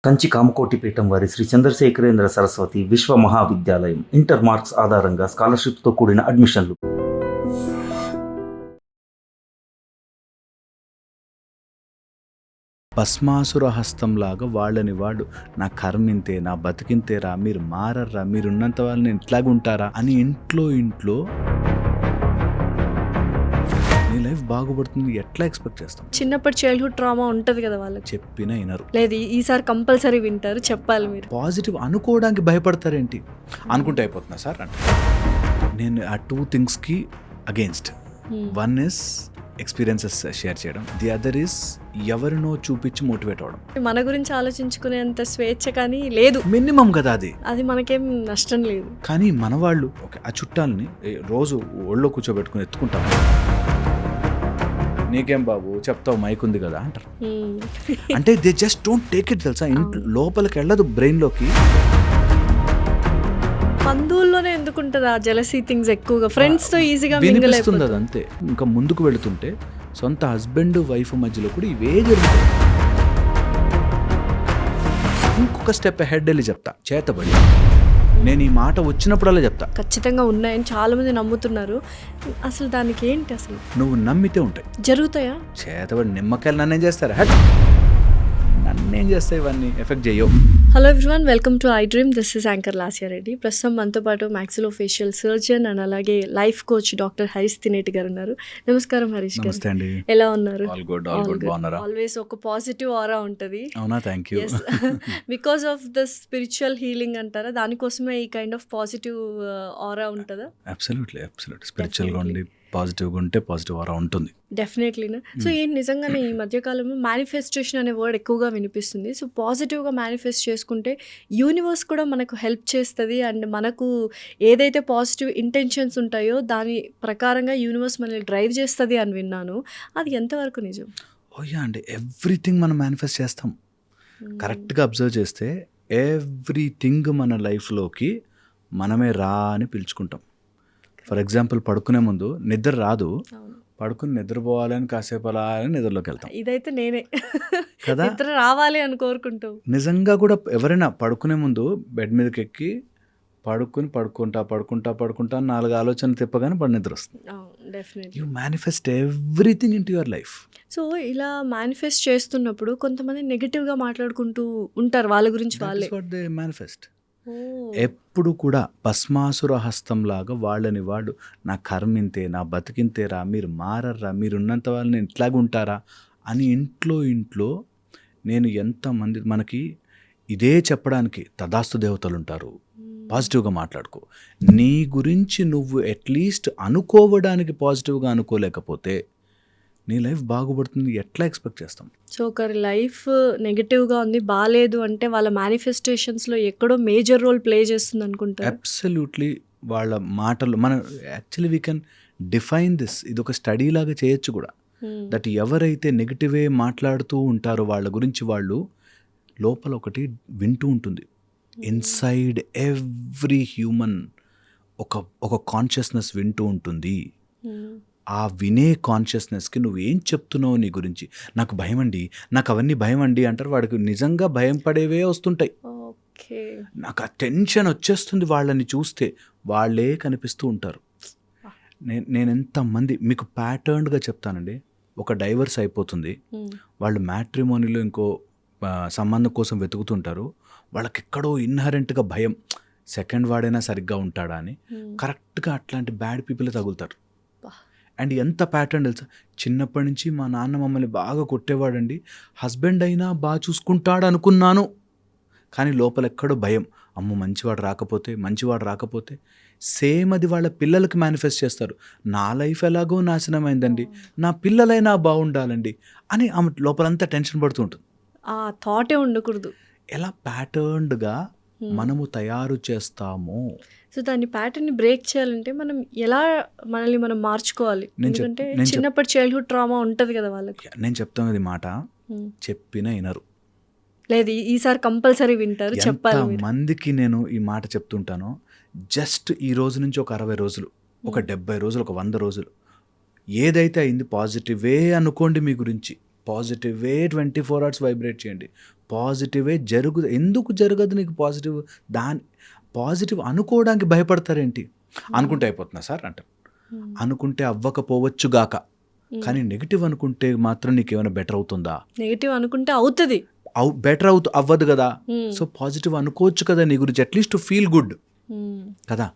కంచి కామకోటి పీఠం వారి శ్రీ చంద్రశేఖరేంద్ర సరస్వతి విశ్వ మహావిద్యాలయం ఇంటర్ మార్క్స్ ఆధారంగా స్కాలర్షిప్తో కూడిన అడ్మిషన్లు. భస్మాసుర హస్తంలాగా వాళ్ళని వాడు నా కర్మింతే, నా బతికింతేరా, మీరు మారర్రా, మీరున్నంత వాళ్ళని ఇట్లాగుంటారా అని ఇంట్లో నీ లైఫ్ బాగుపడుతుంది ఎట్లా ఎక్స్పెక్ట్ చేస్తాం? చిన్నప్పటి చైల్డ్హుడ్ ట్రామా ఉంటుంది కదా వాళ్ళకి. చెప్పినా వినరు. లేదు ఈసారి కంపల్సరీ వింటారు, చెప్పాలి మీరు. పాజిటివ్ అనుకోవడానికి భయపడతారేంటి? అనుకుంటే అయిపోతున్నా సార్ అంటే. నేను ఆ 2 థింగ్స్కి against. One is experiences share చేయడం, ది అదర్ ఇస్ ఎవరినో చూపించి మోటివేట్ అవ్వడం. మన గురించి ఆలోచించుకునేంత స్వేచ్ఛ కానీ లేదు, మినిమం కదా అది మనకేం నష్టం లేదు. కానీ మన వాళ్ళు ఆ చుట్టాలని రోజు ఒళ్ళో కూర్చోబెట్టుకుని ఎత్తుకుంటాం. నీకేం బాబు చెప్తావు, మైక్ ఉంది కదా అంటారు. అంటే they just don't take it, తెలుసా? ఇంట్లో లోపలికి వెళ్ళదు బ్రెయిన్లోకి. బంధువుల్లోనే ఎందుకుంటుంది ఆ జెలసీ థింగ్స్ ఎక్కువగా, ఫ్రెండ్స్ తో ఈజీగా వినిపిస్తుంది అది అంతే. ఇంకా ముందుకు వెళుతుంటే సొంత హస్బెండ్ వైఫ్ మధ్యలో కూడా ఇవే జరుగుతాయి. ఇంకొక స్టెప్ హెడ్ వెళ్ళి చెప్తా, చేతబడి. నేను ఈ మాట వచ్చినప్పుడల్లా చెప్తా, ఖచ్చితంగా ఉన్నాయని చాలా మంది నమ్ముతున్నారు. అసలు దానికి ఏంటి? అసలు నువ్వు నమ్మితే ఉంటాయి, జరుగుతాయా? చేతబడి. నిమ్మకాయలు నన్నేం చేస్తారా? హట్, నన్నేం చేస్తాయి, ఇవన్నీ ఎఫెక్ట్ చేయవు. Hello everyone, welcome to I dream. This is anchor Lasya Reddy. ప్రస్తుతం మనతో పాటు మ్యాక్సిలోఫేషియల్ సర్జన్ అండ్ అలాగే లైఫ్ కోచ్ డాక్టర్ హరీష్ తినేటి గారు ఉన్నారు. నమస్కారం హరీష్ గారు. నమస్తే అండి. ఎలా ఉన్నారు? ఆల్ గుడ్ బాగున్నారా? ఆల్వేస్ ఒక పాజిటివ్ ఆరా ఉంటుంది. అవునా? Thank you. Because of the spiritual healing అంటారా, దానికోసమే ఈ కైండ్ ఆఫ్ పాజిటివ్ ఆరా ఉంటుందా? అబ్సల్యూట్లీ స్పిరిచువల్గా ఉండి పాజిటివ్గా ఉంటే పాజిటివ్ ఆరా ఉంటుంది. డెఫినెట్లీనా. సో నిజంగానే ఈ మధ్యకాలంలో మేనిఫెస్టేషన్ అనే వర్డ్ ఎక్కువగా వినిపిస్తుంది. సో పాజిటివ్గా మేనిఫెస్ట్ చేసుకుంటే యూనివర్స్ కూడా మనకు హెల్ప్ చేస్తుంది. అండ్ మనకు ఏదైతే పాజిటివ్ ఇంటెన్షన్స్ ఉంటాయో దాని ప్రకారంగా యూనివర్స్ మనల్ని డ్రైవ్ చేస్తుంది అని విన్నాను. అది ఎంతవరకు నిజం? ఓయా అండి, ఎవ్రీథింగ్ మనం మేనిఫెస్ట్ చేస్తాం. కరెక్ట్గా అబ్జర్వ్ చేస్తే ఎవ్రీథింగ్ మన లైఫ్లోకి మనమే రా అని పిలుచుకుంటాం. ఫర్ ఎగ్జాంపుల్, పడుకునే ముందు నిద్ర రాదు, పడుకుని నిద్రపోవాలని కాసేపు అలా అని నిద్రలోకి వెళ్తాం. ఇదైతే నేనే కదా, నిద్ర రావాలి అని కోరుకుంటాం. నిజంగా కూడా ఎవరైనా పడుకునే ముందు బెడ్ మీదకి ఎక్కి పడుకుంటా 4 ఆలోచనలు తిప్పగానే నిద్ర వస్తుంది. You manifest everything in to your life. So ఇలా మేనిఫెస్ట్ చేస్తున్నప్పుడు కొంతమంది నెగిటివ్గా మాట్లాడుకుంటూ ఉంటారు వాళ్ళ గురించి వాళ్ళే. They manifest. ఎప్పుడు కూడా భస్మాసుర హస్తంలాగా వాళ్ళని వాడు నా కర్మింతే, నా బతికింతేరా, మీరు మారర్రా, మీరున్నంత వాళ్ళని ఇట్లాగుంటారా అని ఇంట్లో నేను ఎంతమంది, మనకి ఇదే చెప్పడానికి తదాస్తు దేవతలు ఉంటారు. పాజిటివ్గా మాట్లాడుకో. నీ గురించి నువ్వు అట్లీస్ట్ అనుకోవడానికి పాజిటివ్గా అనుకోలేకపోతే నీ లైఫ్ బాగుపడుతుంది ఎట్లా ఎక్స్పెక్ట్ చేస్తాం? సో ఒకరి లైఫ్ నెగిటివ్గా ఉంది, బాగాలేదు అంటే వాళ్ళ మేనిఫెస్టేషన్స్లో ఎక్కడో మేజర్ రోల్ ప్లే చేస్తుంది అనుకుంటా. అబ్సల్యూట్లీ. వాళ్ళ మాటలు మనం actually we can define this. ఇది ఒక స్టడీ లాగా చేయొచ్చు కూడా. దట్ ఎవరైతే నెగిటివే మాట్లాడుతూ ఉంటారో వాళ్ళ గురించి వాళ్ళు లోపల ఒకటి వింటూ ఉంటుంది. ఇన్సైడ్ ఎవ్రీ హ్యూమన్ ఒక కాన్షియస్నెస్ వింటూ ఉంటుంది. ఆ వినే కాన్షియస్నెస్కి నువ్వేం చెప్తున్నావు నీ గురించి, నాకు భయం అండి, నాకు అవన్నీ భయం అండి అంటారు. వాడికి నిజంగా భయం పడేవే వస్తుంటాయి. నాకు ఆ టెన్షన్ వచ్చేస్తుంది వాళ్ళని చూస్తే, వాళ్ళే కనిపిస్తూ ఉంటారు. నేను ఎంతమంది మీకు ప్యాటర్న్గా చెప్తానండి. ఒక డైవర్స్ అయిపోతుంది, వాళ్ళు మ్యాట్రిమోనీలో ఇంకో సంబంధం కోసం వెతుకుతుంటారు. వాళ్ళకి ఎక్కడో ఇన్హరెంట్గా భయం, సెకండ్ వాడైనా సరిగ్గా ఉంటాడా అని. కరెక్ట్గా అట్లాంటి బ్యాడ్ పీపుల్ తగులుతారు. అండ్ ఎంత ప్యాటర్న్ తెలుసా, చిన్నప్పటి నుంచి మా నాన్న మమ్మల్ని బాగా కొట్టేవాడండి, హస్బెండ్ అయినా బాగా చూసుకుంటాడు అనుకున్నాను, కానీ లోపల ఎక్కడో భయం, అమ్మ మంచివాడు రాకపోతే. సేమ్ అది వాళ్ళ పిల్లలకి మేనిఫెస్ట్ చేస్తారు. నా లైఫ్ ఎలాగో నాశనం అయిందండి, నా పిల్లలైనా బాగుండాలండి అని ఆమె లోపలంతా టెన్షన్ పడుతూ ఉంటుంది. ఆ థాటే ఉండకూడదు. ఎలా ప్యాటర్న్డ్గా మనము తయారు చేస్తాము. సో దాన్ని ప్యాటర్న్ని బ్రేక్ చేయాలంటే మనం ఎలా మనల్ని మనం మార్చుకోవాలి? ఎందుకంటే చిన్నప్పటి చైల్డ్హుడ్ ట్రామా ఉంటుంది కదా వాళ్ళకి. నేను చెప్తాను అది మాట, చెప్పినా వినరు. లేదు ఈసారి కంపల్సరీ వింటారు, చెప్పాలి. మందికి నేను ఈ మాట చెప్తుంటాను. జస్ట్ ఈ రోజు నుంచి ఒక 60 రోజులు, ఒక 70 రోజులు, ఒక 100 రోజులు ఏదైతే అయింది పాజిటివే అనుకోండి. మీ గురించి పాజిటివే 24 hours వైబ్రేట్ చేయండి. పాజిటివే ఎందుకు జరగదు నీకు పాజిటివ్? పాజిటివ్ అనుకోవడానికి భయపడతారేంటి? అనుకుంటే అయిపోతున్నా సార్ అంటారు. అనుకుంటే అవ్వకపోవచ్చు గాక, కానీ నెగిటివ్ అనుకుంటే మాత్రం నీకేమైనా బెటర్ అవుతుందా? నెగిటివ్ అనుకుంటే అవుతుంది, బెటర్ అవ్వదు కదా. సో పాజిటివ్ అనుకోవచ్చు కదా నీ గురించి, అట్లీస్ట్ టు ఫీల్ గుడ్ కదా.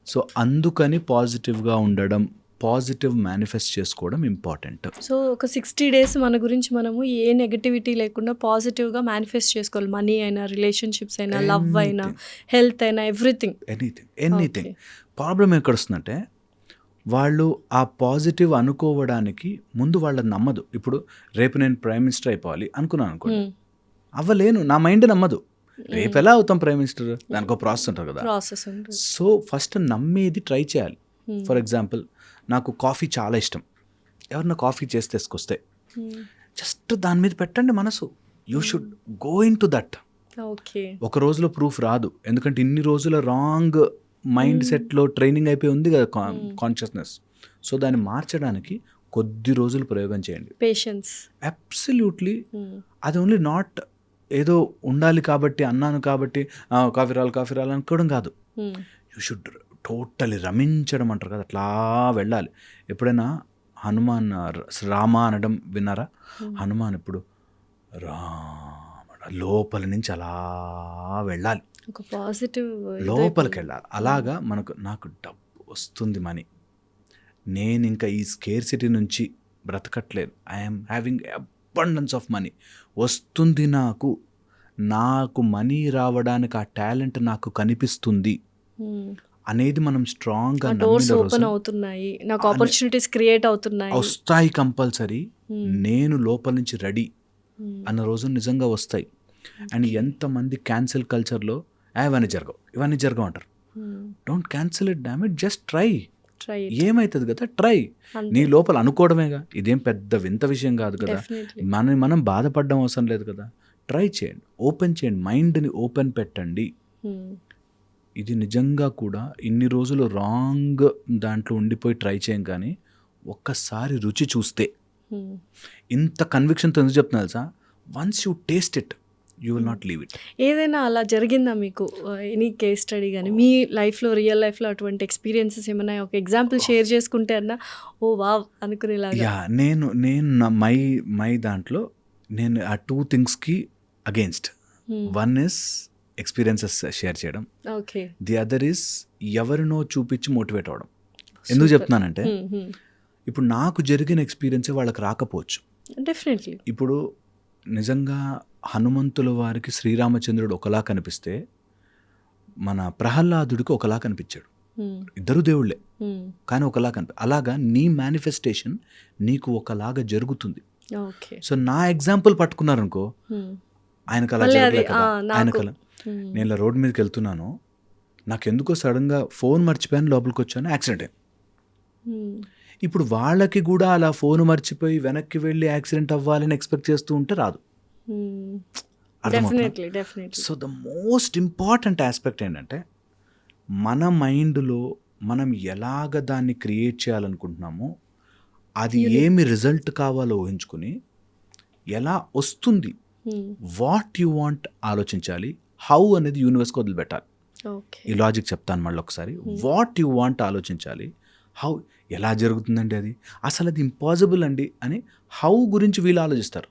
సో అందుకని పాజిటివ్గా ఉండడం, పాజిటివ్ మేనిఫెస్ట్ చేసుకోవడం ఇంపార్టెంట్. సో ఒక 60 days మన గురించి మనము ఏ నెగటివిటీ లేకుండా పాజిటివ్గా మేనిఫెస్ట్ చేసుకోవాలి. మనీ అయినా, రిలేషన్షిప్స్ అయినా, లవ్ అయినా, హెల్త్ అయినా, ఎవ్రీథింగ్. ఎనీథింగ్. ప్రాబ్లం ఎక్కడ వస్తుందంటే వాళ్ళు ఆ పాజిటివ్ అనుకోవడానికి ముందు వాళ్ళని నమ్మదు. ఇప్పుడు రేపు నేను ప్రైమ్ మినిస్టర్ అయిపోవాలి అనుకున్నాను అనుకోండి, అవ్వలేను, నా మైండ్ నమ్మదు. రేపు ఎలా అవుతాం ప్రైమ్ మినిస్టర్? దానికి ఒక ప్రాసెస్ ఉంటుంది కదా. సో ఫస్ట్ నమ్మేది ట్రై చేయాలి. ఫర్ ఎగ్జాంపుల్, నాకు కాఫీ చాలా ఇష్టం. ఎవరన్నా కాఫీ చేసి తీసుకొస్తే జస్ట్ దాని మీద పెట్టండి మనసు. You should go in to that. ఒక రోజులో ప్రూఫ్ రాదు, ఎందుకంటే ఇన్ని రోజుల రాంగ్ మైండ్ సెట్లో ట్రైనింగ్ అయిపోయి ఉంది కదా కాన్షియస్నెస్. సో దాన్ని మార్చడానికి కొద్ది రోజులు ప్రయోగం చేయండి. పేషెన్స్. అబ్సల్యూట్లీ. అది ఓన్లీ నాట్ ఏదో ఉండాలి కాబట్టి, అన్నాను కాబట్టి కాఫీ రావాలి అనుకోవడం కాదు. యూ షుడ్ టోటలీ రమించడం అంటారు కదా, అట్లా వెళ్ళాలి. ఎప్పుడైనా హనుమాన్ రామ అనడం విన్నారా? హనుమాన్ ఇప్పుడు రామ లోపల నుంచి అలా వెళ్ళాలి, ఒక పాజిటివ్ లోపలికి వెళ్ళాలి. అలాగా నాకు డబ్బు వస్తుంది, మనీ, నేను ఇంకా ఈ స్కేర్సిటీ నుంచి బ్రతకట్లేదు. I'm having abundance of money వస్తుంది నాకు మనీ రావడానికి ఆ టాలెంట్ నాకు కనిపిస్తుంది అనేది మనం స్ట్రాంగ్గా డోర్స్ ఓపెన్ అవుతున్నాయి, నాకు ఆపర్చునిటీస్ క్రియేట్ అవుతున్నాయి, వస్తాయి కంపల్సరీ. నేను లోపల నుంచి రెడీ అన్న రోజు నిజంగా వస్తాయి. అండ్ ఎంతమంది క్యాన్సిల్ కల్చర్లో ఇవన్నీ జరగవు అంటారు. Don't cancel it, damn it, just try. ఏమవుతుంది కదా, ట్రై. నీ లోపల అనుకోవడమేగా, ఇదేం పెద్ద వింత విషయం కాదు కదా. మనం బాధపడడం అవసరం లేదు కదా. ట్రై చేయండి, ఓపెన్ చేయండి, మైండ్ని ఓపెన్ పెట్టండి. ఇది నిజంగా కూడా ఇన్ని రోజులు రాంగ్ దాంట్లో ఉండిపోయి ట్రై చేయం, కానీ ఒక్కసారి రుచి చూస్తే ఇంత కన్విక్షన్తో ఎందుకు చెప్తున్నా తెలుసా? Once you taste it you will not leave it. ఏదైనా అలా జరిగిందా మీకు? ఎనీ కేస్ స్టడీ కానీ మీ లైఫ్లో, రియల్ లైఫ్లో అటువంటి ఎక్స్పీరియన్సెస్ ఏమైనా ఒక ఎగ్జాంపుల్ షేర్ చేసుకుంటే అన్నా ఓ వావ్ అనుకునేలాగా? యా, నేను మై దాంట్లో నేను ఆ 2 థింగ్స్కి against. One is experiences share చేయడం, ది అదర్ ఇస్ ఎవరినో చూపించి మోటివేట్ అవ్వడం. ఎందుకు చెప్తున్నానంటే ఇప్పుడు నాకు జరిగిన ఎక్స్పీరియన్సే వాళ్ళకి రాకపోవచ్చు. డెఫినెట్లీ. ఇప్పుడు నిజంగా హనుమంతుల వారికి శ్రీరామచంద్రుడు ఒకలా కనిపిస్తే మన ప్రహ్లాదుడికి ఒకలా కనిపించాడు. ఇద్దరు దేవుళ్ళే కానీ ఒకలా అలాగా నీ మేనిఫెస్టేషన్ నీకు ఒకలాగా జరుగుతుంది. సో నా ఎగ్జాంపుల్ పట్టుకున్నారనుకో, ఆయనకు అలా జరగలేదు కదా. ఆయనకలా నేను ఇలా రోడ్డు మీదకి వెళ్తున్నాను, నాకెందుకో సడన్గా ఫోన్ మర్చిపోయాను, లోపలికి వచ్చాను, యాక్సిడెంట్ అయింది. ఇప్పుడు వాళ్ళకి కూడా అలా ఫోన్ మర్చిపోయి వెనక్కి వెళ్ళి యాక్సిడెంట్ అవ్వాలని ఎక్స్పెక్ట్ చేస్తూ ఉంటే రాదు. So the most important aspect ఏంటంటే మన మైండ్లో మనం ఎలాగ దాన్ని క్రియేట్ చేయాలనుకుంటున్నామో అది ఏమి రిజల్ట్ కావాలో ఊహించుకుని ఎలా వస్తుంది, వాట్ యు వాంట్ ఆలోచించాలి. హౌ అనేది యూనివర్స్కి వదిలిపెట్టాలి. ఈ లాజిక్ చెప్తాను మళ్ళీ ఒకసారి. వాట్ యు వాంట్ ఆలోచించాలి, హౌ ఎలా జరుగుతుందండి అది, అసలు అది ఇంపాసిబుల్ అండి అని హౌ గురించి వీళ్ళు ఆలోచిస్తారు.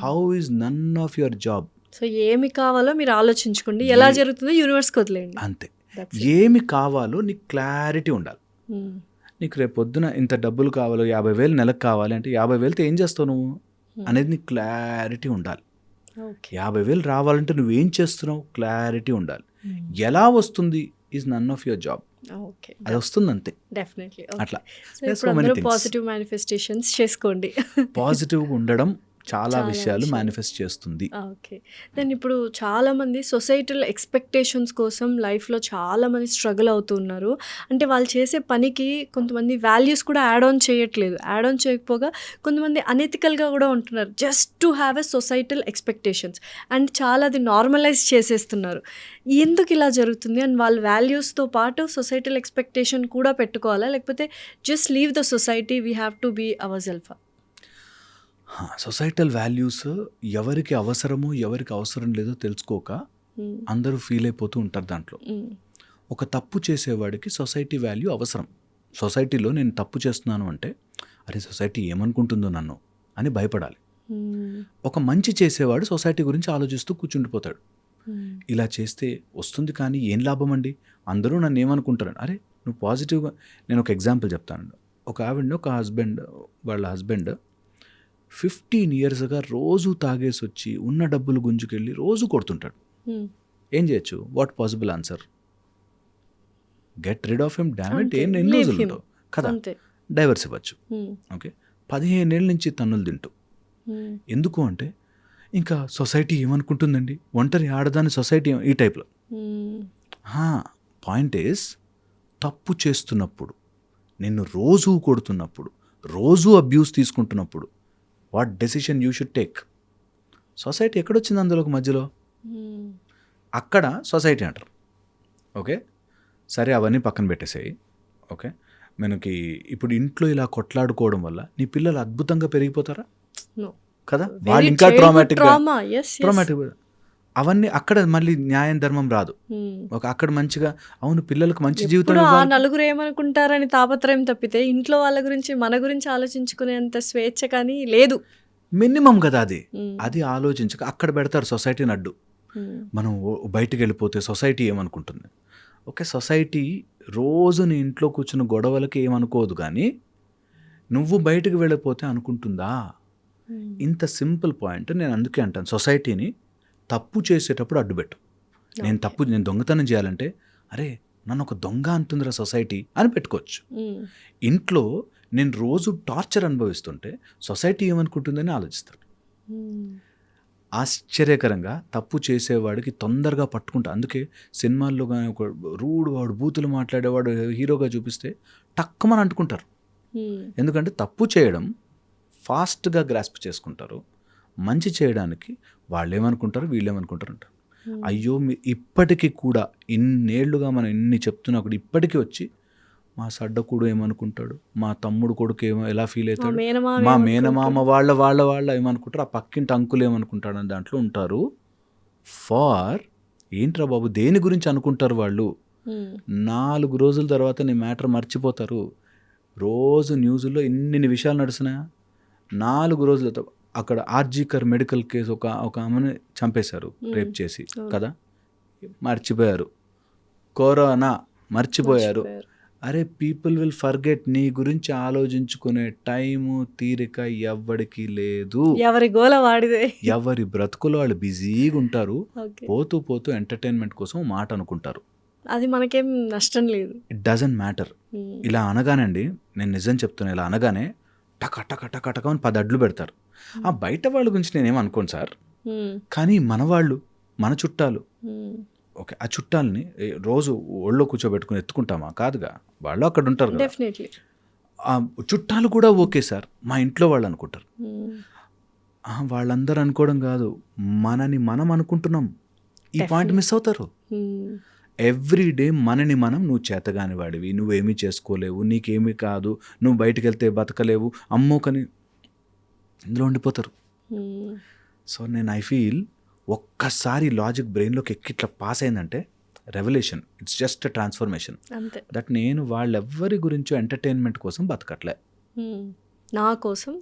How is none of your job. So ఏమి కావాలో మీరు ఆలోచించుకోండి, ఎలా జరుగుతుందో యూనివర్స్కి వదిలేయండి. అంతే. ఏమి కావాలో నీకు క్లారిటీ ఉండాలి. నీకు రేపు పొద్దున ఇంత డబ్బులు కావాలో 50,000 నెలకు కావాలి అంటే 50,000తో ఏం చేస్తావు నువ్వు అనేది నీకు క్లారిటీ ఉండాలి. 50,000 రావాలంటే నువ్వేం చేస్తున్నావు క్లారిటీ ఉండాలి. ఎలా వస్తుంది is none of your job. అది వస్తుంది అంతే. డెఫినెట్లీ. అట్లా పాజిటివ్ మేనిఫెస్టేషన్స్ చేసుకోండి. పాజిటివ్గా ఉండడం చాలా విషయాలు మేనిఫెస్ట్ చేస్తుంది. ఓకే. దెన్ ఇప్పుడు చాలామంది సొసైటల్ ఎక్స్పెక్టేషన్స్ కోసం లైఫ్లో చాలామంది స్ట్రగుల్ అవుతున్నారు. అంటే వాళ్ళు చేసే పనికి కొంతమంది వాల్యూస్ కూడా యాడ్ ఆన్ చేయట్లేదు. యాడ్ ఆన్ చేయకపోగా కొంతమంది అనెథికల్గా కూడా ఉంటున్నారు, just to have a societal expectations. And చాలా అది నార్మలైజ్ చేసేస్తున్నారు. ఎందుకు ఇలా జరుగుతుంది? అండ్ వాళ్ళ వాల్యూస్తో పాటు సొసైటల్ ఎక్స్పెక్టేషన్ కూడా పెట్టుకోవాలా, లేకపోతే just leave the society, we have to be our self? Societal values ఎవరికి అవసరమో ఎవరికి అవసరం లేదో తెలుసుకోక అందరూ ఫీల్ అయిపోతూ ఉంటారు దాంట్లో. ఒక తప్పు చేసేవాడికి సొసైటీ వాల్యూ అవసరం. సొసైటీలో నేను తప్పు చేస్తున్నాను అంటే అరే సొసైటీ ఏమనుకుంటుందో నన్ను అని భయపడాలి. ఒక మంచి చేసేవాడు సొసైటీ గురించి ఆలోచిస్తూ కూర్చుండిపోతాడు. ఇలా చేస్తే వస్తుంది కానీ ఏం లాభం అండి, అందరూ నన్ను ఏమనుకుంటారు. అరే నువ్వు పాజిటివ్గా, నేను ఒక ఎగ్జాంపుల్ చెప్తాను. ఒక ఆవిడని ఒక వాళ్ళ హస్బెండ్ 15 yearsగా రోజు తాగేసి వచ్చి ఉన్న డబ్బులు గుంజుకెళ్ళి రోజు కొడుతుంటాడు. ఏం చేయొచ్చు? What possible answer? Get rid of him, damn it. ఎన్ని రోజులు ఉంటావు కదా, డైవర్స్ ఇవ్వచ్చు. ఓకే, 15 ఏళ్ళ నుంచి తన్నులు తింటూ. ఎందుకు అంటే ఇంకా సొసైటీ ఏమనుకుంటుందండి, ఒంటరి ఆడదాని సొసైటీ ఈ టైప్లో. పాయింట్ ఈస్, తప్పు చేస్తున్నప్పుడు, నిన్ను రోజూ కొడుతున్నప్పుడు, రోజూ అబ్యూస్ తీసుకుంటున్నప్పుడు what decision you should take? Society ఎక్కడొచ్చింది అందులోకి మధ్యలో? అక్కడ సొసైటీ అంటారు. ఓకే సరే, అవన్నీ పక్కన పెట్టేసాయి. ఓకే, మనకి ఇప్పుడు ఇంట్లో ఇలా కొట్లాడుకోవడం వల్ల నీ పిల్లలు అద్భుతంగా పెరిగిపోతారా కదా? వాళ్ళు ఇంకా ట్రామాటిక్. అవన్నీ అక్కడ మళ్ళీ న్యాయం ధర్మం రాదు. అక్కడ మంచిగా అవును పిల్లలకు మంచి జీవితం నలుగురు ఏమనుకుంటారని తాపత్రయం తప్పితే ఇంట్లో వాళ్ళ గురించి మన గురించి ఆలోచించుకునేంత స్వేచ్ఛ కానీ లేదు. మినిమం కదా అది ఆలోచించక అక్కడ పెడతారు సొసైటీని అడ్డు. మనం బయటికి వెళ్ళిపోతే సొసైటీ ఏమనుకుంటుంది? ఓకే, సొసైటీ రోజు నీ ఇంట్లో కూర్చున్న గొడవలకి ఏమనుకోదు, కానీ నువ్వు బయటకు వెళ్ళిపోతే అనుకుంటుందా? ఇంత సింపుల్ పాయింట్. నేను అందుకే అంటాను, సొసైటీని తప్పు చేసేటప్పుడు అడ్డుపెట్టు. నేను దొంగతనం చేయాలంటే అరే నన్ను ఒక దొంగ అంటుందిరా సొసైటీ అని పెట్టుకోవచ్చు. ఇంట్లో నేను రోజు టార్చర్ అనుభవిస్తుంటే సొసైటీ ఏమనుకుంటుందని ఆలోచిస్తాడు. ఆశ్చర్యకరంగా తప్పు చేసేవాడికి తొందరగా పట్టుకుంటా. అందుకే సినిమాల్లో కానీ ఒక రూడ్ వాడు బూతులు మాట్లాడేవాడు హీరోగా చూపిస్తే టక్కుమని అంటుకుంటారు. ఎందుకంటే తప్పు చేయడం ఫాస్ట్గా గ్రాస్ప్ చేసుకుంటారు, మంచి చేయడానికి వాళ్ళు ఏమనుకుంటారు వీళ్ళు ఏమనుకుంటారు అంటారు. అయ్యో ఇప్పటికీ కూడా ఇన్నేళ్లుగా మనం ఇన్ని చెప్తున్నా కూడా ఇప్పటికీ వచ్చి మా సడ్డకుడు ఏమనుకుంటాడు, మా తమ్ముడు కొడుకు ఎలా ఫీల్ అవుతాడు, మా మేనమామ వాళ్ళ ఏమనుకుంటారు, ఆ పక్కింటి అంకులు ఏమనుకుంటాడు అని దాంట్లో ఉంటారు. ఫార్ ఏంట్రా బాబు దేని గురించి అనుకుంటారు వాళ్ళు? 4 రోజుల తర్వాత నీ మ్యాటర్ మర్చిపోతారు. రోజు న్యూస్లో ఇన్ని విషయాలు నడుస్తున్నా 4 రోజులతో అక్కడ ఆర్జీకర్ మెడికల్ కేసు ఒక ఆమెను చంపేశారు రేప్ చేసి కదా, మర్చిపోయారు. కరోనా మర్చిపోయారు. అరే పీపుల్ విల్ ఫర్గెట్. నీ గురించి ఆలోచించుకునే టైము తీరిక ఎవ్వడికి లేదు. ఎవరి గోల వాడిదే, ఎవరి బ్రతుకులో వాళ్ళు బిజీగా ఉంటారు. పోతూ పోతూ ఎంటర్టైన్మెంట్ కోసం మాట అనుకుంటారు. అది మనకేం నష్టం లేదు. It doesn't matter. ఇలా అనగానండి, నేను నిజం చెప్తున్నా, ఇలా అనగానే టక టక టక టక అని 10 అడ్లు పెడతారు. ఆ బయట వాళ్ళ గురించి నేనేం అనుకోను సార్, కానీ మన వాళ్ళు, మన చుట్టాలు, ఓకే ఆ చుట్టాలని రోజు ఒళ్ళో కూర్చోబెట్టుకుని ఎత్తుకుంటామా? కాదుగా, వాళ్ళు అక్కడ ఉంటారు కదా. ఆ చుట్టాలు కూడా ఓకే సార్, మా ఇంట్లో వాళ్ళు అనుకుంటారు. వాళ్ళందరూ అనుకోవడం కాదు, మనని మనం అనుకుంటున్నాం. ఈ పాయింట్ మిస్ అవుతారు. ఎవ్రీడే మనని మనం, నువ్వు చేతగాని వాడివి, నువ్వేమీ చేసుకోలేవు, నీకేమీ కాదు, నువ్వు బయటికి వెళ్తే బతకలేవు, అమ్మోకని ఇందులో ఉండిపోతారు. సో నేను ఐ ఫీల్ ఒక్కసారి లాజిక్ బ్రెయిన్లోకి ఎక్కి ఇట్లా పాస్ అయిందంటే revolution, it's just transformation. That నేను వాళ్ళెవ్వరి గురించో ఎంటర్టైన్మెంట్ కోసం బతకట్లే, నా కోసం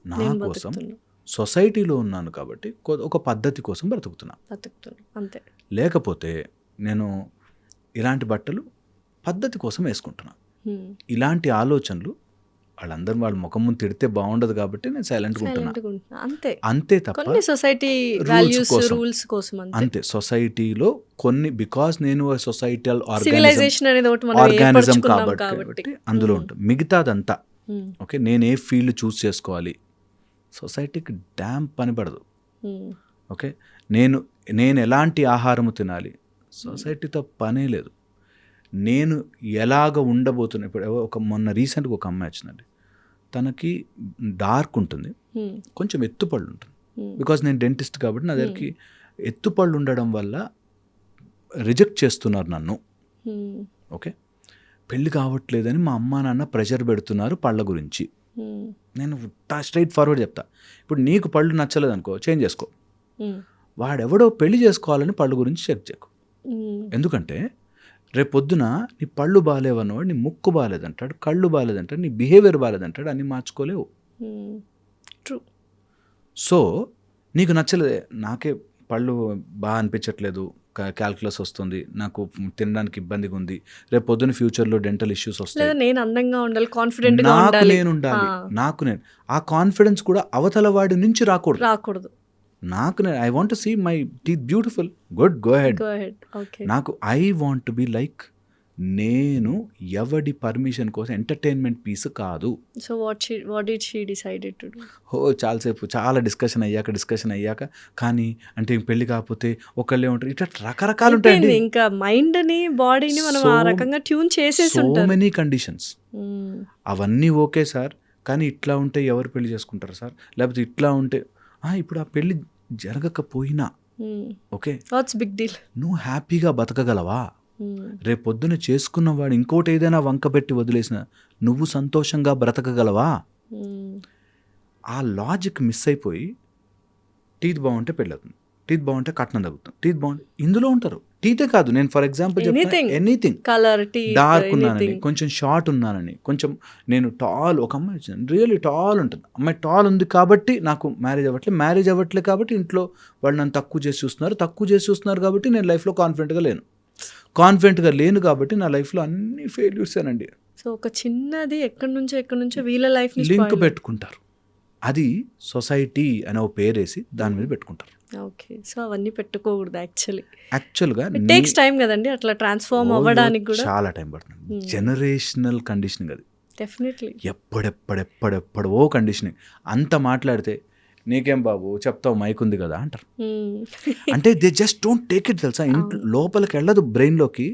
సొసైటీలో ఉన్నాను కాబట్టి ఒక పద్ధతి కోసం బ్రతుకుతున్నా. అంతే. లేకపోతే నేను ఇలాంటి బట్టలు పద్ధతి కోసం వేసుకుంటున్నా. ఇలాంటి ఆలోచనలు వాళ్ళందరూ వాళ్ళ ముఖం ముందు తిడితే బాగుండదు కాబట్టి నేను సైలెంట్గా ఉంటున్నా. అంతే తప్ప సొసైటీ రూల్స్ కోసం అంతే. సొసైటీలో కొన్ని, బికాస్ నేను సొసైటల్ ఆర్గానిజం కాబట్టి అందులో ఉంటుంది. మిగతాదంతా ఓకే, నేను ఏ ఫీల్డ్ చూస్ చేసుకోవాలి, సొసైటీకి డ్యామ్ పని పడదు. ఓకే, నేను ఎలాంటి ఆహారము తినాలి, సొసైటీతో పనే లేదు. నేను ఎలాగ ఉండబోతున్నా. ఇప్పుడు మొన్న రీసెంట్గా ఒక అమ్మాయి వచ్చిందండి, తనకి డార్క్ ఉంటుంది, కొంచెం ఎత్తుపళ్ళు ఉంటుంది. బికాజ్ నేను డెంటిస్ట్ కాబట్టి నా దగ్గరికి ఎత్తుపళ్ళు ఉండడం వల్ల రిజెక్ట్ చేస్తున్నారు నన్ను. ఓకే, పెళ్ళి కావట్లేదని మా అమ్మా నాన్న ప్రెషర్ పెడుతున్నారు పళ్ళ గురించి. నేను స్ట్రైట్ ఫార్వర్డ్ చెప్తా. ఇప్పుడు నీకు పళ్ళు నచ్చలేదు అనుకో, చేంజ్ చేసుకో. వాడెవడో పెళ్లి చేసుకోవాలని పళ్ళు గురించి చెక్ చేయకు. ఎందుకంటే రేపు పొద్దున నీ పళ్ళు బాగాలేవన్నవాడు నీ ముక్కు బాగాలేదంటాడు, కళ్ళు బాగాలేదంటాడు, నీ బిహేవియర్ బాగాలేదంటాడు, అన్నీ మార్చుకోలేవు. ట్రూ. సో నీకు నచ్చలేదే, నాకే పళ్ళు బాగా అనిపించట్లేదు, క్యాల్కులస్ వస్తుంది, నాకు తినడానికి ఇబ్బందిగా ఉంది, రేపు పొద్దున ఫ్యూచర్లో డెంటల్ ఇష్యూస్ వస్తాయి, లేదా నేను అందంగా ఉండాలి, కాన్ఫిడెంట్గా నాకు ఉండాలి. నేను ఉండాలి, నాకు నేను. ఆ కాన్ఫిడెన్స్ కూడా అవతల వాడి నుంచి రాకూడదు. నాకు నేను I want to see my teeth beautiful, good, go head. Okay. నాకు I want to be like, నేను ఎవడి పర్మిషన్ కోసం ఎంటర్టైన్మెంట్ పీస్ కాదు. So what did she decided to do? చాలాసేపు చాలా డిస్కషన్ అయ్యాక కానీ అంటే పెళ్లి కాకపోతే ఒకళ్ళే ఉంటారు, ఇట్లా రకరకాలు ఉంటాయండి. ఇంకా మైండ్ ని బాడీని మనం ఆ రకంగా ట్యూన్ చేసేసి సో ఉంటారు. Many conditions. అవన్నీ ఓకే సార్, కానీ ఇట్లా ఉంటే ఎవరు పెళ్లి చేసుకుంటారు సార్, లేకపోతే ఇట్లా ఉంటే ఇప్పుడు ఆ పెళ్లి జరగకపోయినా ఓకే, వాట్స్ బిగ్ డీల్? నువ్వు హ్యాపీగా బతకగలవా? రేపు పొద్దున చేసుకున్నవాడు ఇంకోటి ఏదైనా వంక పెట్టి వదిలేసిన నువ్వు సంతోషంగా బ్రతకగలవా? ఆ లాజిక్ మిస్ అయిపోయి టీత్ బాగుంటే పెళ్ళవుతుంది, టీత్ బాగుంటే కట్నం తగ్గుతుంది, టీత్ బాగుంటే ఇందులో ఉంటారు. టీతే కాదు, నేను for example anything, colour, dark ఉన్నానని, కొంచెం షార్ట్ ఉన్నానని, కొంచెం నేను టాల్, ఒక అమ్మాయి వచ్చింది రియల్లీ టాల్ ఉంటుంది, అమ్మాయి టాల్ ఉంది కాబట్టి నాకు మ్యారేజ్ అవ్వట్లేదు కాబట్టి ఇంట్లో వాళ్ళు నన్ను తక్కువ చేసి చూస్తున్నారు కాబట్టి నేను లైఫ్లో కాన్ఫిడెంట్గా లేను కాబట్టి నా లైఫ్లో అన్ని ఫెయిల్యూర్సేనండి. సో ఒక చిన్నది ఎక్కడి నుంచో వీళ్ళ లైఫ్ లింక్ పెట్టుకుంటారు, అది సొసైటీ అనే ఒక పేరేసి దాని మీద పెట్టుకుంటారు. ఓకే. సో అవన్నీ పెట్టుకోకూడదు యాక్చువల్గా. టేక్స్ టైం కదండి అట్లా ట్రాన్స్ఫార్మ్ అవ్వడానికి కూడా చాలా టైం పడుతుంది. జనరేషనల్ కండిషనింగ్ అది. డెఫినెట్లీ. ఎప్పుడెప్పుడో కండిషనింగ్. అంత మాట్లాడితే నీకేం బాబు చెప్తావు, మైక్ ఉంది కదా అంటారు. అంటే they just don't take it, తెలుసా? ఇంట్లో లోపలికి వెళ్ళదు బ్రెయిన్లోకి.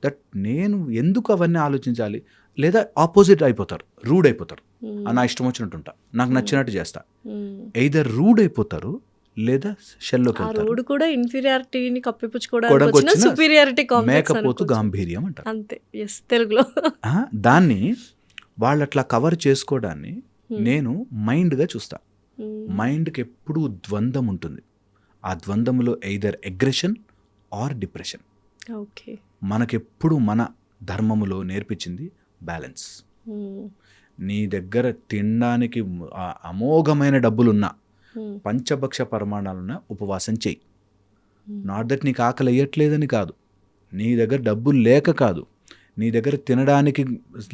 దట్ నేను ఎందుకు అవన్నీ ఆలోచించాలి, లేదా ఆపోజిట్ అయిపోతారు, రూడ్ అయిపోతారు. నా ఇష్టం వచ్చినట్టుంటా, నాకు నచ్చినట్టు చేస్తా. ఎయిదర్ రూడ్ అయిపోతారు లేదా షెల్లోకి వెళ్తారు. రూడ్ కూడా ఇన్ఫీరియారిటీని కప్పిపుచ్చుకోవడానికి సుపీరియారిటీ కాంప్లెక్స్ మేకపోతు గాంభీర్యం అంటారు అంతే. ఎస్, తెలుగులో. దాన్ని వాళ్ళు అట్లా కవర్ చేసుకోవడాన్ని నేను మైండ్గా చూస్తా. మైండ్కి ఎప్పుడూ ద్వంద్వం ఉంటుంది. ఆ ద్వంద్వంలో either aggression or depression. Okay. మనకెప్పుడు మన ధర్మములో నేర్పించింది బ్యాలెన్స్. నీ దగ్గర తినడానికి అమోఘమైన డబ్బులున్నా, పంచభక్ష పరిమాణాలున్న ఉపవాసం చెయ్యి. నాట్ దట్ నీకు ఆకలి అయ్యట్లేదని కాదు, నీ దగ్గర డబ్బులు లేక కాదు, నీ దగ్గర తినడానికి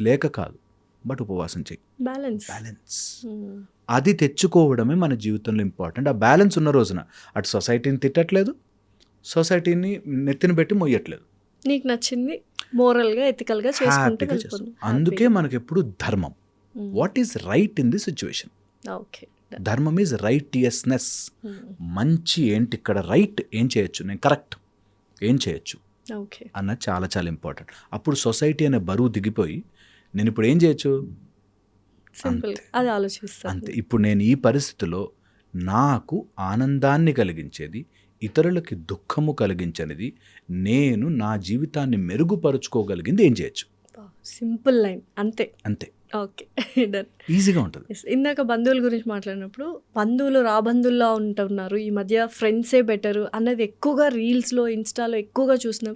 లేక కాదు, బట్ ఉపవాసం చెయ్యి. బ్యాలెన్స్ అది తెచ్చుకోవడమే మన జీవితంలో ఇంపార్టెంట్. ఆ బ్యాలెన్స్ ఉన్న రోజున అటు సొసైటీని తిట్టట్లేదు, సొసైటీని నెత్తిన పెట్టి మొయ్యట్లేదు, నీకు నచ్చింది మోరల్గా ఎథికల్గా చేసుకుంటే అందుకే మనకి ఎప్పుడు ధర్మం, what is right in this situation. Okay. ధర్మం ఈజ్ రైటియస్నెస్. మంచి ఏంటి ఇక్కడ, రైట్ ఏం చేయొచ్చు, నేను కరెక్ట్ ఏం చేయొచ్చు అన్నది చాలా చాలా ఇంపార్టెంట్. అప్పుడు సొసైటీ అనే బరువు దిగిపోయి నేను ఇప్పుడు ఏం చేయొచ్చు అది ఆలోచిస్తాను అంతే. ఇప్పుడు నేను ఈ పరిస్థితిలో నాకు ఆనందాన్ని కలిగించేది, ఇతరులకి దుఃఖము కలిగించనిది, నేను నా జీవితాన్ని మెరుగుపరుచుకోగలిగింది ఏం చేయొచ్చు. సింపుల్ లైన్, అంతే. Okay, done. ఈజీగా ఉంటుంది. ఇందాక బంధువుల గురించి మాట్లాడినప్పుడు బంధువులు రాబంధువుల్లో ఉంటున్నారు, ఈ మధ్య ఫ్రెండ్సే బెటరు అన్నది ఎక్కువగా రీల్స్లో, ఇన్స్టాలో ఎక్కువగా చూస్తున్నాం.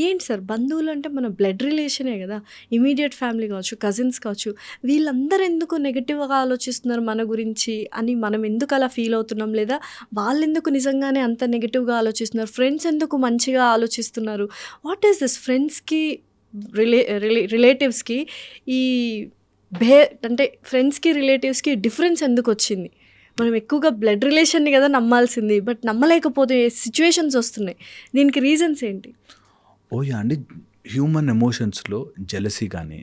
ఏంటి సార్, బంధువులు అంటే మన బ్లడ్ రిలేషనే కదా, ఇమీడియట్ ఫ్యామిలీ కావచ్చు, కజిన్స్ కావచ్చు, వీళ్ళందరూ ఎందుకు నెగిటివ్గా ఆలోచిస్తున్నారు మన గురించి అని మనం ఎందుకు అలా ఫీల్ అవుతున్నాం, లేదా వాళ్ళు ఎందుకు నిజంగానే అంత నెగిటివ్గా ఆలోచిస్తున్నారు, ఫ్రెండ్స్ ఎందుకు మంచిగా ఆలోచిస్తున్నారు? వాట్ ఈస్ దిస్ ఫ్రెండ్స్కి రిలేటివ్స్కి ఈ అంటే ఫ్రెండ్స్కి రిలేటివ్స్కి డిఫరెన్స్ ఎందుకు వచ్చింది? మనం ఎక్కువగా బ్లడ్ రిలేషన్ని కదా నమ్మాల్సింది, బట్ నమ్మలేకపోతే సిచ్యువేషన్స్ వస్తున్నాయి. దీనికి రీజన్స్ ఏంటి? అండి, హ్యూమన్ ఎమోషన్స్లో జెలసీ కానీ,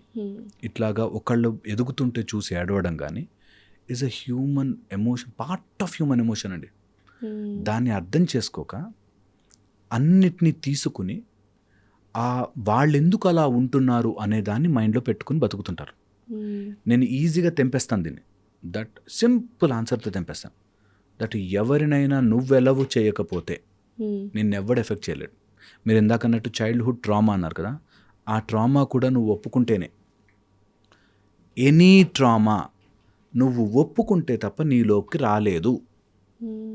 ఇట్లాగా ఒకళ్ళు ఎదుగుతుంటే చూసి ఏడవడం కానీ is a human emotion, part of human emotion అండి. దాన్ని అర్థం చేసుకోక అన్నిటినీ తీసుకుని వాళ్ళు ఎందుకు అలా ఉంటున్నారు అనే దాన్ని మైండ్లో పెట్టుకుని బతుకుతుంటారు. నేను ఈజీగా తెంపేస్తాను దీన్ని, దట్ సింపుల్ ఆన్సర్తో తెంపేస్తాను. దట్ ఎవరినైనా నువ్వెలవు చేయకపోతే నిన్నెవ్వడు ఎఫెక్ట్ చేయలేడు. మీరు ఇందాక అన్నట్టు చైల్డ్హుడ్ ట్రామా అన్నారు కదా, ఆ ట్రామా కూడా నువ్వు ఒప్పుకుంటేనే. ఎనీ ట్రామా నువ్వు ఒప్పుకుంటే తప్ప నీలోకి రాలేదు.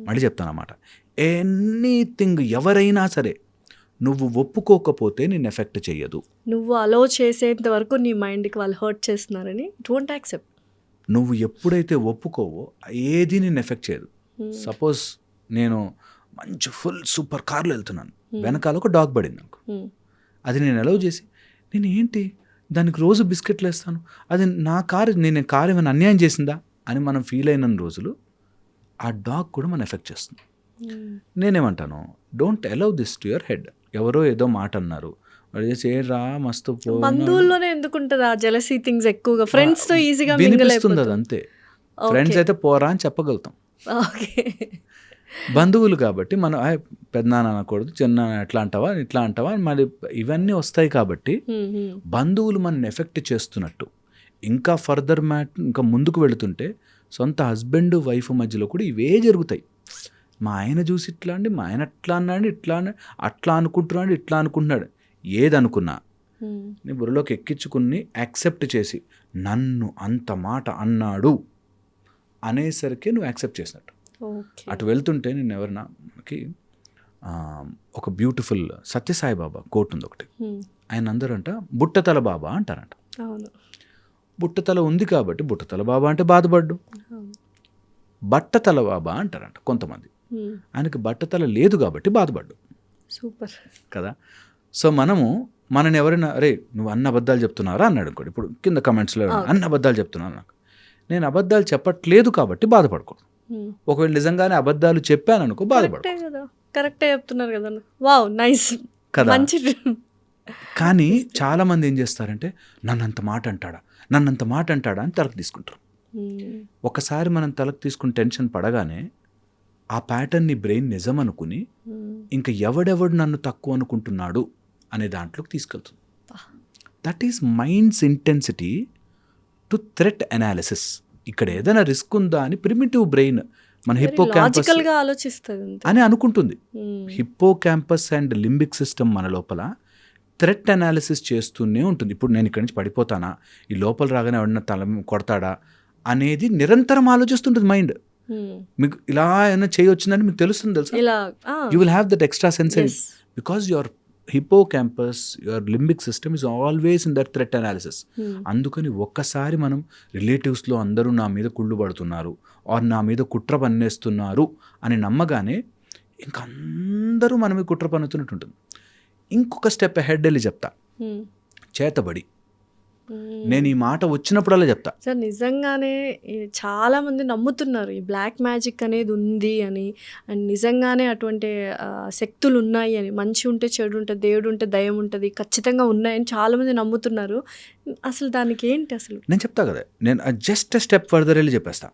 మళ్ళీ చెప్తానమాట, ఎనీథింగ్ ఎవరైనా సరే నువ్వు ఒప్పుకోకపోతే నిన్ను ఎఫెక్ట్ చెయ్యదు. నువ్వు అలో చేసేంత వరకు నీ మైండ్కి వాళ్ళు హర్ట్ చేస్తున్నారని డోంట్ యాక్సెప్ట్. నువ్వు ఎప్పుడైతే ఒప్పుకోవో ఏది నిన్ను ఎఫెక్ట్ చేయదు. సపోజ్ నేను మంచి ఫుల్ సూపర్ కార్లో వెళ్తున్నాను, వెనకాల ఒక డాగ్ పడింది నాకు, అది నేను అలౌ చేసి నేను ఏంటి దానికి రోజు బిస్కెట్లు వేస్తాను, అది నా కారు, నేను కారు ఏమైనా అన్యాయం చేసిందా అని మనం ఫీల్ అయిన రోజులు ఆ డాగ్ కూడా మన ఎఫెక్ట్ చేస్తుంది. నేనేమంటాను, don't allow this to your head. ఎవరో ఏదో మాట అన్నారు, వాడు చేసి రా మస్తు బంధువుల్లోనే ఎందుకుంటుంది ఆ జెలసీ థింగ్స్ ఎక్కువగా, ఫ్రెండ్స్ తో ఈజీగా వినిపిస్తుంది అది అంతే. ఫ్రెండ్స్ అయితే పోరా అని చెప్పగలుగుతాం, బంధువులు కాబట్టి మనం పెద్దనాన్న అనకూడదు, చిన్న ఎట్లా అంటావా ఇట్లా అంటావా మరి ఇవన్నీ వస్తాయి కాబట్టి బంధువులు మన ఎఫెక్ట్ చేస్తున్నట్టు. ఇంకా ఫర్దర్ ఇంకా ముందుకు వెళుతుంటే సొంత హస్బెండ్ వైఫ్ మధ్యలో కూడా ఇవే జరుగుతాయి. మా ఆయన చూసి ఇట్లా అండి, మా ఆయన అట్లా అన్నాడు, అట్లా అనుకుంటున్నాడు, ఇట్లా అనుకుంటున్నాడు. ఏదనుకున్నా నీ బుర్రలోకి ఎక్కించుకుని యాక్సెప్ట్ చేసి నన్ను అంత మాట అన్నాడు అనేసరికి నువ్వు యాక్సెప్ట్ చేసినట్టు. అటు వెళ్తుంటే నేను ఎవరన్నా మనకి ఒక బ్యూటిఫుల్ సత్యసాయి బాబా కోట్ ఉంది ఒకటి, ఆయన అందరంట బుట్టతల బాబా అంటారంట. బుట్టతల ఉంది కాబట్టి బుట్టతల బాబా అంటే బాధపడ్డు. బట్టతల బాబా అంటారంట కొంతమంది, ఆయనకి బట్టతల లేదు కాబట్టి బాధపడ్డు. సూపర్ కదా. సో మనని ఎవరైనా అరే నువ్వు అన్న అబద్ధాలు చెప్తున్నారా అన్నాడు అనుకోండి, ఇప్పుడు కింద కమెంట్స్లో అన్న అబద్ధాలు చెప్తున్నాను, నాకు నేను అబద్ధాలు చెప్పట్లేదు కాబట్టి బాధపడకూడదు. ఒకవేళ నిజంగానే అబద్ధాలు చెప్పాను అనుకో బాధపడకూడదు. కరెక్టే చెప్తున్నారు కదా, వావ్ నైస్ కదా. మంచి. కానీ చాలా మంది ఏం చేస్తారంటే నన్నంత మాట అంటాడా అని తలకు తీసుకుంటారు. ఒకసారి మనం తలకు తీసుకుని టెన్షన్ పడగానే ఆ ప్యాటర్న్ని బ్రెయిన్ నిజం అనుకుని ఇంకా ఎవడెవడు నన్ను తక్కువ అనుకుంటున్నాడు అనే దాంట్లోకి తీసుకెళ్తుంది. That is minds intensity to threat analysis. ఇక్కడ ఏదైనా రిస్క్ ఉందా అని ప్రిమిటివ్ బ్రెయిన్ మన హిప్పోకాంపస్ అని అనుకుంటుంది. హిప్పోకాంపస్ అండ్ లింబిక్ సిస్టమ్ మన లోపల థ్రెట్ అనాలిసిస్ చేస్తూనే ఉంటుంది. ఇప్పుడు నేను ఇక్కడి నుంచి పడిపోతానా, ఈ లోపల రాగానే ఎవడన్నా తల కొడతాడా అనేది నిరంతరం ఆలోచిస్తుంటుంది మైండ్. మీకు ఇలా ఏమైనా చేయొచ్చిందని మీకు తెలుస్తుంది తెలుసా, you will have that extra sensory because your hippocampus your limbic system is always in that threat analysis. అందుకని ఒక్కసారి మనం రిలేటివ్స్లో అందరూ నా మీద కుళ్ళు పడుతున్నారు ఆర్ నా మీద కుట్ర పన్నేస్తున్నారు అని నమ్మగానే ఇంక అందరూ మన మీద కుట్ర పన్నుతున్నట్టు ఉంటుంది. ఇంకొక స్టెప్ హెడ్ వెళ్ళి చెప్తా, చేతబడి. నేను ఈ మాట వచ్చినప్పుడల్లా చెప్తా. సార్ నిజంగానే చాలా మంది నమ్ముతున్నారు ఈ బ్లాక్ మ్యాజిక్ అనేది ఉంది అని, అండ్ నిజంగానే అటువంటి శక్తులు ఉన్నాయి అని, మంచి ఉంటే చెడు ఉంటుంది, దేవుడు ఉంటే దయం ఉంటుంది, ఖచ్చితంగా ఉన్నాయని చాలా మంది నమ్ముతున్నారు. అసలు దానికి ఏంటి అసలు? నేను చెప్తా కదా, నేను జస్ట్ స్టెప్ ఫర్దర్ వెళ్ళి చెప్పేస్తా.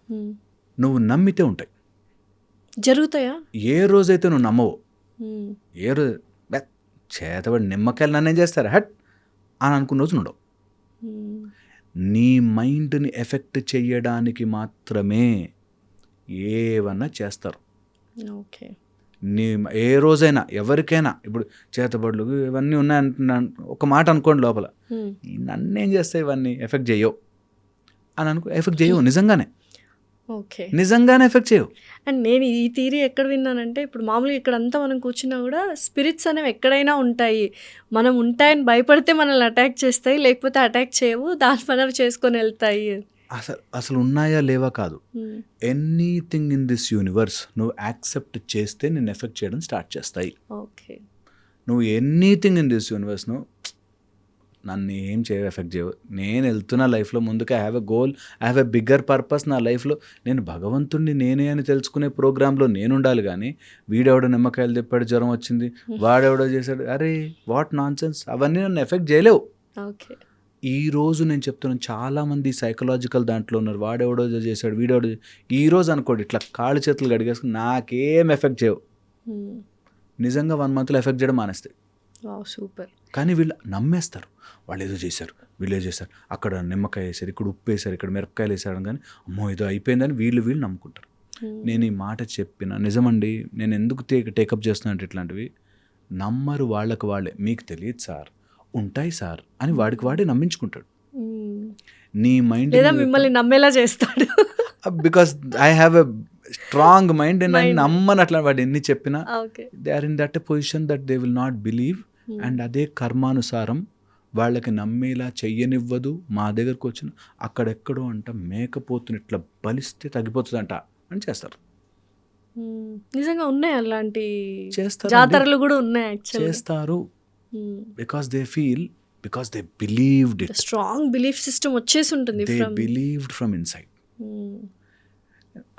నువ్వు నమ్మితే ఉంటాయి, జరుగుతాయా? ఏ రోజైతే నువ్వు నమ్మవో, ఏ రోజు చేతబడి నిమ్మకాయలు నన్నేం చేస్తారు హట్ అని అనుకున్న రోజు ఉండవు. నీ మైండ్ని ఎఫెక్ట్ చెయ్యడానికి మాత్రమే ఏవన్నా చేస్తారు. ఓకే, నీ ఏ రోజైనా ఎవరికైనా ఇప్పుడు చేతబడులు ఇవన్నీ ఉన్నాయంటున్నాను ఒక మాట అనుకోండి లోపల, నన్నేం చేస్తాయి ఇవన్నీ ఎఫెక్ట్ చేయవు అని ఎఫెక్ట్ చేయవు. నిజంగానే ఓకే, నిజంగానే ఎఫెక్ట్ చేయవు. అండ్ నేను ఈ థియరీ ఎక్కడ విన్నానంటే, ఇప్పుడు మామూలుగా ఇక్కడంతా మనం కూర్చున్నా కూడా స్పిరిట్స్ అనేవి ఎక్కడైనా ఉంటాయి, మనం ఉంటాయని భయపడితే మనల్ని అటాక్ చేస్తాయి, లేకపోతే అటాక్ చేయవు, దాని పని చేసుకొని వెళ్తాయి. అసలు ఉన్నాయా లేవా కాదు, ఎనీథింగ్ ఇన్ దిస్ యూనివర్స్ నువ్వు యాక్సెప్ట్ చేస్తే నేను ఎఫెక్ట్ చేయడం స్టార్ట్ చేస్తాయి. ఓకే, నువ్వు ఎనీథింగ్ ఇన్ దిస్ యూనివర్స్ నువ్వు నన్ను ఏం చేయవు, ఎఫెక్ట్ చేయవు. నేను వెళ్తున్నా లైఫ్లో ముందుకు, I have a goal, I have a bigger purpose. నా లైఫ్లో నేను భగవంతుడిని నేనే అని తెలుసుకునే ప్రోగ్రాంలో నేను ఉండాలి. కానీ వీడెవడో నిమ్మకాయలు తిప్పాడు, జ్వరం వచ్చింది, వాడెవడో చేశాడు, అరే వాట్ నాన్ సెన్స్, అవన్నీ నన్ను ఎఫెక్ట్ చేయలేవు. ఓకే, ఈ రోజు నేను చెప్తున్నాను, చాలామంది సైకలాజికల్ దాంట్లో ఉన్నారు, వాడెవడో చేశాడు, వీడెవడో. ఈరోజు అనుకోండి ఇట్లా కాళ్ళు చేతులు గడిగేసుకుని నాకేం ఎఫెక్ట్ చేయవు. నిజంగా 1 monthలో ఎఫెక్ట్ చేయడం మానేస్తాయి. సూపర్. కానీ వీళ్ళు నమ్మేస్తారు, వాళ్ళు ఏదో చేశారు, వీళ్ళు ఏదో చేశారు, అక్కడ నిమ్మకాయ వేశారు, ఇక్కడ ఉప్పు వేశారు, ఇక్కడ మిరపకాయలు వేసాడు, కానీ అమ్మో ఏదో అయిపోయిందని వీళ్ళు నమ్ముకుంటారు. నేను ఈ మాట చెప్పిన నిజమండి, నేను ఎందుకు టేకప్ చేస్తున్నా అంటే ఇట్లాంటివి నమ్మరు వాళ్ళకి వాళ్ళే. మీకు తెలియదు సార్, ఉంటాయి సార్ అని వాడికి వాడే నమ్మించుకుంటాడు. నీ మైండ్ లేదా మిమ్మల్ని నమ్మేలా చేస్తాడు. Because I have a strong mind and Mind. నమ్మని అట్లా వాడు ఎన్ని చెప్పినా okay. They are in that position that they will not believe. And అదే కర్మానుసారం వాళ్ళకి నమ్మేలా చెయ్యనివ్వదు. మా దగ్గరకు వచ్చిన అక్కడెక్కడో అంట మేకపోతుని ఇట్లా బలిస్తే తగ్గిపోతుందంట అని చేస్తారు. నిజంగా ఉన్నాయి అలాంటి చేస్తారు జాతరలు కూడా ఉన్నాయి యాక్చువల్. చేస్తారు because they feel, because they believed it, strong belief system వచ్చేసి ఉంటుంది they from. Believed from inside.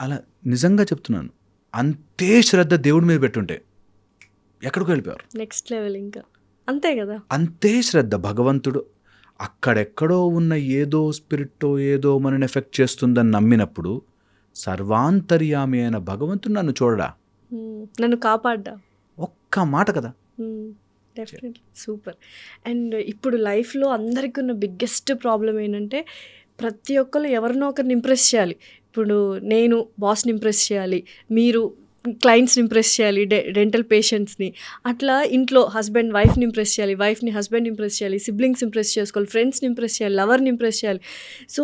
అలా నిజంగా చెప్తున్నాను, అంతే శ్రద్ధ దేవుడి మీద పెట్టుంటే ఎక్కడికి వెళ్ళిపోయారు. నెక్స్ట్ లెవెల్ ఇంకా అంతే కదా. అంతే శ్రద్ధ భగవంతుడు అక్కడెక్కడో ఉన్న ఏదో స్పిరిట్టో ఏదో మనని ఎఫెక్ట్ చేస్తుందని నమ్మినప్పుడు సర్వాంతర్యామి అయిన భగవంతుడు నన్ను చూడడా, నన్ను కాపాడ్డా. ఒక్క మాట కదా. Definitely super. అండ్ ఇప్పుడు లైఫ్లో అందరికీ ఉన్న బిగ్గెస్ట్ ప్రాబ్లం ఏంటంటే ప్రతి ఒక్కరు ఎవరినో ఒకరిని ఇంప్రెస్ చేయాలి. ఇప్పుడు నేను బాస్ని ఇంప్రెస్ చేయాలి, మీరు క్లయింట్స్ని ఇంప్రెస్ చేయాలి, డెంటల్ పేషెంట్స్ని, అట్లా ఇంట్లో హస్బెండ్ వైఫ్ని ఇంప్రెస్ చేయాలి, వైఫ్ని హస్బెండ్ ఇంప్రెస్ చేయాలి, సిబ్లింగ్స్ ఇంప్రెస్ చేసుకోవాలి, ఫ్రెండ్స్ని ఇంప్రెస్ చేయాలి, లవర్ని ఇంప్రెస్ చేయాలి. సో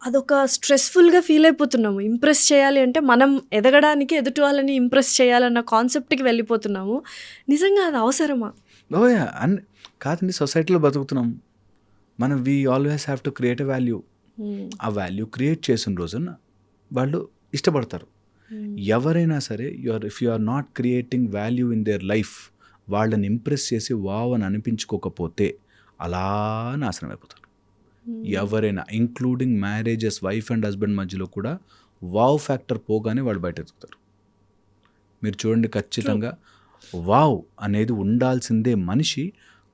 అదొక స్ట్రెస్ఫుల్గా ఫీల్ అయిపోతున్నాము. ఇంప్రెస్ చేయాలి అంటే మనం ఎదగడానికి ఎదుటి వాళ్ళని ఇంప్రెస్ చేయాలన్న కాన్సెప్ట్కి వెళ్ళిపోతున్నాము. నిజంగా అది అవసరమా? ఓయా అన్ని కాదండి, సొసైటీలో బతుకుతున్నాం మనం. We always have to create a value. ఆ వాల్యూ క్రియేట్ చేసిన రోజున వాళ్ళు ఇష్టపడతారు. ఎవరైనా సరే if you are not creating value in their life, వాళ్ళని ఇంప్రెస్ చేసి వావ్ అని అనిపించుకోకపోతే అలా నాశనం అయిపోతారు. ఎవరైనా including marriages, wife and husband మధ్యలో కూడా వావ్ ఫ్యాక్టర్ పోగానే వాళ్ళు బయట ఎత్తుకుతారు. మీరు చూడండి, ఖచ్చితంగా వావ్ అనేది ఉండాల్సిందే. మనిషి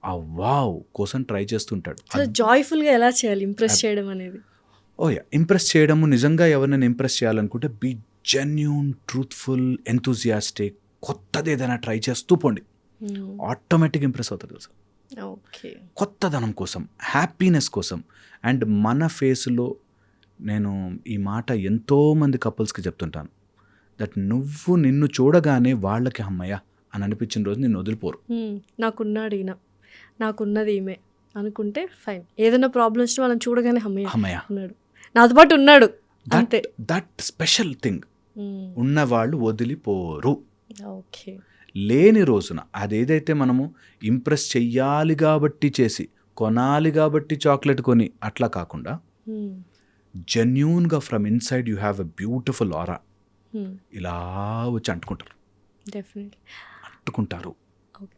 ఆ వావ్ కోసం ట్రై చేస్తుంటాడు. జాయ్ఫుల్గా ఎలా చేయాలి ఇంప్రెస్ చేయడం అనేది? ఓయా ఇంప్రెస్ చేయడము, నిజంగా ఎవరినైనా ఇంప్రెస్ చేయాలనుకుంటే బీ జెన్యూన్, ట్రూత్ఫుల్, ఎంతూజియాస్టిక్, కొత్తది ఏదైనా ట్రై చేస్తూ పోండి, ఆటోమేటిక్ ఇంప్రెస్ అవుతారు తెలుసా. ఓకే. కొత్తదనం కోసం, హ్యాపీనెస్ కోసం. అండ్ మన ఫేస్లో నేను ఈ మాట ఎంతోమంది కపుల్స్కి చెప్తుంటాను, దట్ నువ్వు నిన్ను చూడగానే వాళ్ళకి అమ్మయ్య అని అనిపించిన రోజు నిన్ను వదిలిపోరు. నాకున్నాడు ఈయన, నాకున్నది ఈమె అనుకుంటే ఫైన్. ఏదైనా ప్రాబ్లం వచ్చినా వాళ్ళని చూడగానే అమ్మయ్య ఉన్నాడు, నాతో పాటు ఉన్నాడు, అంతే. దట్ స్పెషల్ థింగ్ ఉన్నవాళ్ళు వదిలిపోరు. ఓకే. లేని రోజున అదేదైతే మనము ఇంప్రెస్ చెయ్యాలి కాబట్టి చేసి, కొనాలి కాబట్టి చాక్లెట్ కొని అట్లా కాకుండా జెన్యూన్గా from inside you have a beautiful aura, ఇలా వచ్చి అంటుకుంటారు. డెఫినెట్లీ అంటుకుంటారు.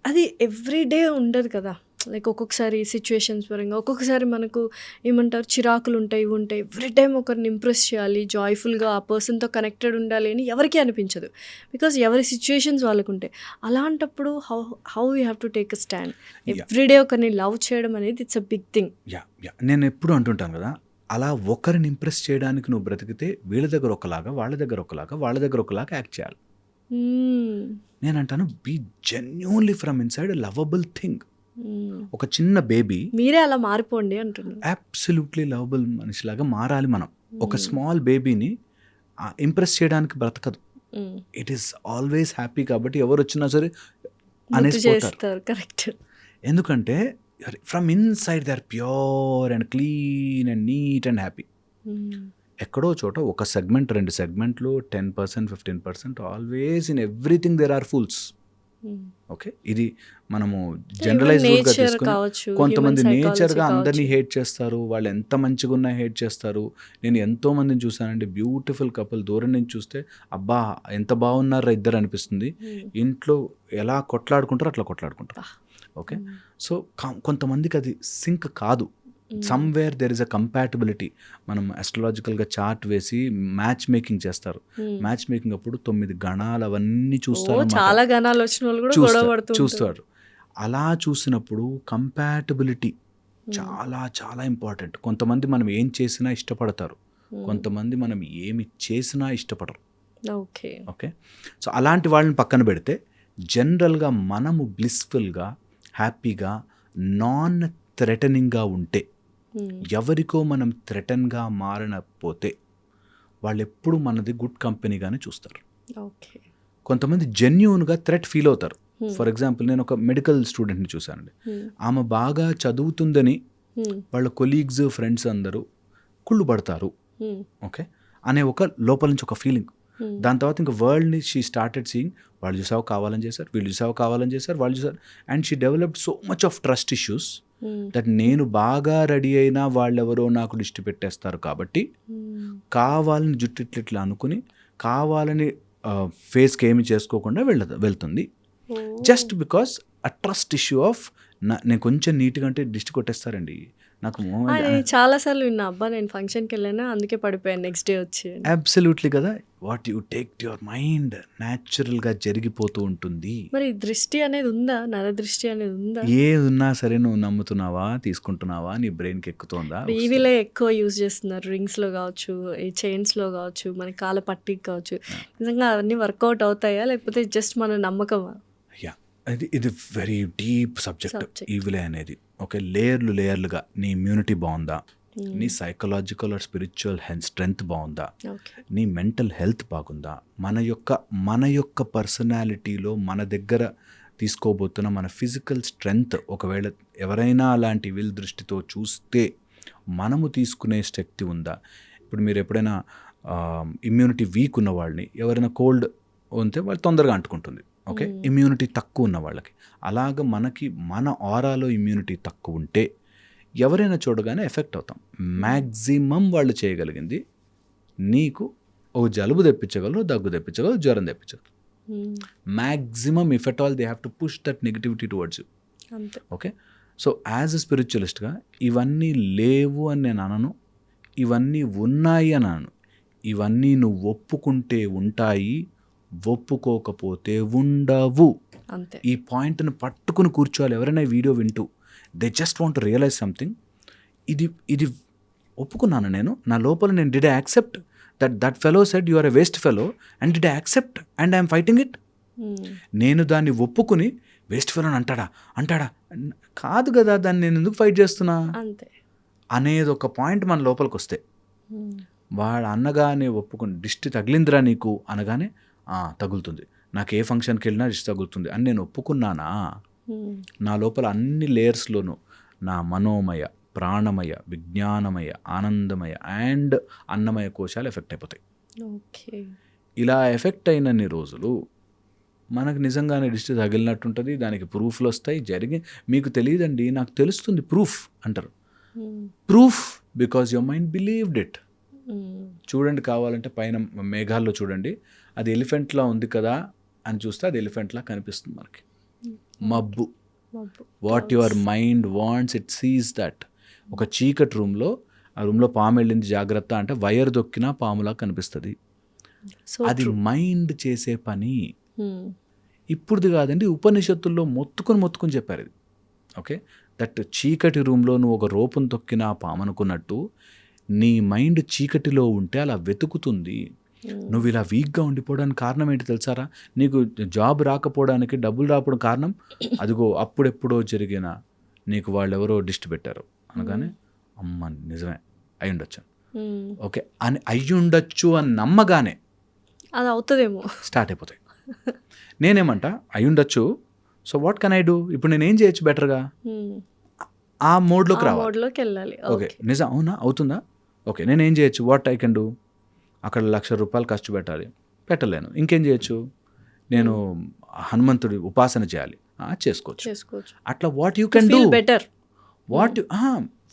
అది ఎవ్రీడే ఉండదు కదా. లైక్ ఒక్కొక్కసారి సిచ్యువేషన్స్ పరంగా, ఒక్కొక్కసారి మనకు ఏమంటారు చిరాకులు ఉంటాయి, ఇవి ఉంటాయి. ఎవ్రీ టైం ఒకరిని ఇంప్రెస్ చేయాలి, జాయ్ఫుల్గా ఆ పర్సన్తో కనెక్టెడ్ ఉండాలి అని ఎవరికీ అనిపించదు. బికాజ్ ఎవరి సిచ్యువేషన్స్ వాళ్ళకు ఉంటాయి. అలాంటప్పుడు how you have to take a stand. Everyday ఒకరిని లవ్ చేయడం అనేది ఇట్స్ అ బిగ్ థింగ్. నేను ఎప్పుడు అంటుంటాను కదా, అలా ఒకరిని ఇంప్రెస్ చేయడానికి నువ్వు బ్రతికితే వీళ్ళ దగ్గర ఒకలాగా, వాళ్ళ దగ్గర ఒకలాగా, వాళ్ళ దగ్గర ఒకలాగా యాక్ట్ చేయాలి. నేను అంటాను be genuinely from inside lovable thing. ఒక చిన్న బేబీ, మీరే అలా మారిపోండి అంటున్నారు. అబ్సల్యూట్లీ లవబుల్ మనిషిలాగా మారాలి మనం. ఒక స్మాల్ బేబీని ఇంప్రెస్ చేయడానికి బ్రతకదు. It is always happy. కాబట్టి ఎవరు వచ్చినా సరే అనేసి పోతారు. కరెక్ట్. ఎందుకంటే from inside they are pure and clean and neat and happy. ఎక్కడో చోట ఒక సెగ్మెంట్, 2 సెగ్మెంట్లు, 10%, 15%, always in everything there are fools. Okay, ఇది మనము జనరలైజ్డ్గా తీసుకుని కొంతమంది నేచర్గా అందరినీ హేట్ చేస్తారు. వాళ్ళు ఎంత మంచిగా ఉన్నా హేట్ చేస్తారు. నేను ఎంతో మందిని చూసానండి, బ్యూటిఫుల్ కపుల్, దూరం నుంచి చూస్తే అబ్బా ఎంత బాగున్నారా ఇద్దరు అనిపిస్తుంది. ఇంట్లో ఎలా కొట్లాడుకుంటారో అట్లా కొట్లాడుకుంటారు. ఓకే, సో కొంతమందికి అది సింక్ కాదు. Somewhere there is a compatibility. మనం అస్ట్రాలజికల్గా చార్ట్ వేసి మ్యాచ్ మేకింగ్ చేస్తారు. మ్యాచ్ మేకింగ్ అప్పుడు 9 గణాలు అవన్నీ చూస్తారు, చాలా గణాలు వచ్చిన వాళ్ళు కూడా చూస్తారు. అలా చూసినప్పుడు కంపాటబిలిటీ చాలా చాలా ఇంపార్టెంట్. కొంతమంది మనం ఏం చేసినా ఇష్టపడతారు, కొంతమంది మనం ఏమి చేసినా ఇష్టపడరు. ఓకే ఓకే, సో అలాంటి వాళ్ళని పక్కన పెడితే జనరల్గా మనము బ్లిస్ఫుల్గా, హ్యాపీగా, నాన్ థ్రెటనింగ్గా ఉంటే, ఎవరికో మనం థ్రెటన్గా మారకపోతే వాళ్ళు ఎప్పుడు మనది గుడ్ కంపెనీగానే చూస్తారు. ఓకే, కొంతమంది జెన్యూన్గా థ్రెట్ ఫీల్ అవుతారు. ఫర్ ఎగ్జాంపుల్, నేను ఒక మెడికల్ స్టూడెంట్ని చూశానండి. ఆమె బాగా చదువుతుందని వాళ్ళ కొలీగ్స్, ఫ్రెండ్స్ అందరూ కుళ్ళు పడతారు, ఓకే, అనే ఒక లోపల నుంచి ఒక ఫీలింగ్. దాని తర్వాత ఇంకా వరల్డ్ని షీ స్టార్టెడ్ సీయింగ్, వాళ్ళు చూసావు కావాలని చేశారు, వీళ్ళు చూసావు కావాలని చేశారు, వాళ్ళు చూసారు, and she developed so much of trust issues that నేను బాగా రెడీ అయినా వాళ్ళెవరో నాకు దిష్టి పెట్టేస్తారు కాబట్టి కావాలని జుట్టు ఇట్లా అనుకుని కావాలని ఫేస్కి ఏమి చేసుకోకుండా వెళ్తుంది. Just because a trust issue of నేను కొంచెం నీట్గా అంటే దిష్టి కొట్టేస్తారండి నాకు. చాలాసార్లు విన్నా, అబ్బా నేను ఫంక్షన్కి వెళ్ళాను అందుకే పడిపోయాను నెక్స్ట్ డే వచ్చి. అబ్సల్యూట్లీ కదా, what you take to your mind న్యాచురల్గా జరిగిపోతూ ఉంటుంది. మరి దృష్టి అనేది ఉందా, నరదృష్టి అనేది ఉందా? ఏది ఉన్నా సరే నువ్వు నమ్ముతున్నావా, తీసుకుంటున్నావా, నీ బ్రెయిన్కి ఎక్కుతుందా? ఈవీలే ఎక్కువ యూజ్ చేస్తున్నారు, రింగ్స్లో కావచ్చు, ఈ చైన్స్లో కావచ్చు, మన కాళ్ళ పట్టికి కావచ్చు. నిజంగా అవన్నీ వర్కౌట్ అవుతాయా లేకపోతే జస్ట్ మన నమ్మకమా? యా, ఇది వెరీ డీప్ సబ్జెక్ట్ ఈవిలే అనేది. ఓకే, లేయర్లుగా నీ ఇమ్యూనిటీ బాగుందా, నీ సైకలాజికల్ ఆర్ స్పిరిచువల్ స్ట్రెంగ్త్ బాగుందా, నీ మెంటల్ హెల్త్ బాగుందా, మన యొక్క పర్సనాలిటీలో మన దగ్గర తీసుకోబోతున్న మన ఫిజికల్ స్ట్రెంగ్త్ ఒకవేళ ఎవరైనా అలాంటి విల్ దృష్టితో చూస్తే మనము తీసుకునే శక్తి ఉందా. ఇప్పుడు మీరు ఎప్పుడైనా ఇమ్యూనిటీ వీక్ ఉన్న వాళ్ళని ఎవరైనా కోల్డ్ ఉంటే వాళ్ళు తొందరగా అంటుకుంటుంది, ఓకే, ఇమ్యూనిటీ తక్కువ ఉన్న వాళ్ళకి. అలాగ మన ఆరాలో ఇమ్యూనిటీ తక్కువ ఉంటే ఎవరైనా చూడగానే ఎఫెక్ట్ అవుతాం. మ్యాక్సిమం వాళ్ళు చేయగలిగింది నీకు ఓ జలుబు తెప్పించగలరు, దగ్గు తెప్పించగలరు, జ్వరం తెప్పించగలరు. Maximum if at all they have to push that negativity towards you. Okay, so as a స్పిరిచువలిస్ట్గా ఇవన్నీ లేవు అని నేను అనను, ఇవన్నీ ఉన్నాయి అని అనను. ఇవన్నీ నువ్వు ఒప్పుకుంటే ఉంటాయి, ఒప్పుకోకపోతే ఉండవు. ఈ పాయింట్ని పట్టుకుని కూర్చోవాలి ఎవరైనా ఈ వీడియో వింటూ. They just want to realise something. ఇది ఒప్పుకున్నాను నేను, నా లోపల నేను did I accept that fellow said you are a waste fellow and did I accept and I'm fighting it. నేను దాన్ని ఒప్పుకుని వేస్ట్ ఫెలో అంటాడా కాదు కదా, దాన్ని నేను ఎందుకు ఫైట్ చేస్తున్నా అనేది ఒక పాయింట్ మన లోపలికి వస్తే, వాడు అన్నగానే ఒప్పుకుని దిష్టి తగిలిందిరా నీకు అనగానే తగులుతుంది, నాకు ఏ ఫంక్షన్కి వెళ్ళినా దిష్టి తగులుతుంది అని నేను ఒప్పుకున్నానా, నా లోపల అన్ని లేయర్స్లోనూ నా మనోమయ, ప్రాణమయ, విజ్ఞానమయ, ఆనందమయ అండ్ అన్నమయ కోశాలు ఎఫెక్ట్ అయిపోతాయి. ఇలా ఎఫెక్ట్ అయినన్ని రోజులు మనకు నిజంగానే దిష్టి తగిలినట్టుంటుంది, దానికి ప్రూఫ్లు వస్తాయి. మీకు తెలియదండి, నాకు తెలుస్తుంది ప్రూఫ్ అంటారు. Proof because your mind believed it. చూడండి, కావాలంటే పైన మేఘాల్లో చూడండి, అది ఎలిఫెంట్లా ఉంది కదా అని చూస్తే అది ఎలిఫెంట్లా కనిపిస్తుంది మనకి. మబ్బు, what your mind wants it Cs that. ఒక చీకటి రూమ్లో, ఆ రూమ్లో పాము వెళ్ళింది జాగ్రత్త అంటే వైర్ దొక్కినా పాములా కనిపిస్తుంది. అది మైండ్ చేసే పని. ఇప్పుడుది కాదండి, ఉపనిషత్తుల్లో మొత్తుకొని చెప్పారు ఇది. ఓకే, దట్ చీకటి రూమ్లో నువ్వు ఒక రూపం తొక్కినా పాము అనుకున్నట్టు నీ మైండ్ చీకటిలో ఉంటే అలా వెతుకుతుంది. నువ్వు ఇలా వీక్గా ఉండిపోవడానికి కారణం ఏంటి తెలుసారా? నీకు జాబ్ రాకపోవడానికి, డబ్బులు రాకపోవడం కారణం అదిగో అప్పుడెప్పుడో జరిగిన నీకు వాళ్ళెవరో దిష్టి పెట్టారు అనగానే అమ్మ నిజమే అయ్యుండొచ్చు, ఓకే అని అయ్యుండొచ్చు అని నమ్మగానే అది అవుతుందేమో స్టార్ట్ అయిపోతాయి. నేనేమంటా అయ్యుండొచ్చు, so what can I do, ఇప్పుడు నేను ఏం చేయొచ్చు బెటర్గా, ఆ మోడ్లోకి వెళ్ళాలి. ఓకే, నిజం అవునా, అవుతుందా, ఓకే నేనేం చేయొచ్చు, వాట్ ఐ కెన్ డూ. అక్కడ 1,00,000 రూపాయలు ఖర్చు పెట్టలేను, ఇంకేం చేయొచ్చు, నేను హనుమంతుడి ఉపాసన చేయాలి, చేసుకోవచ్చు. అట్లా what you can do better,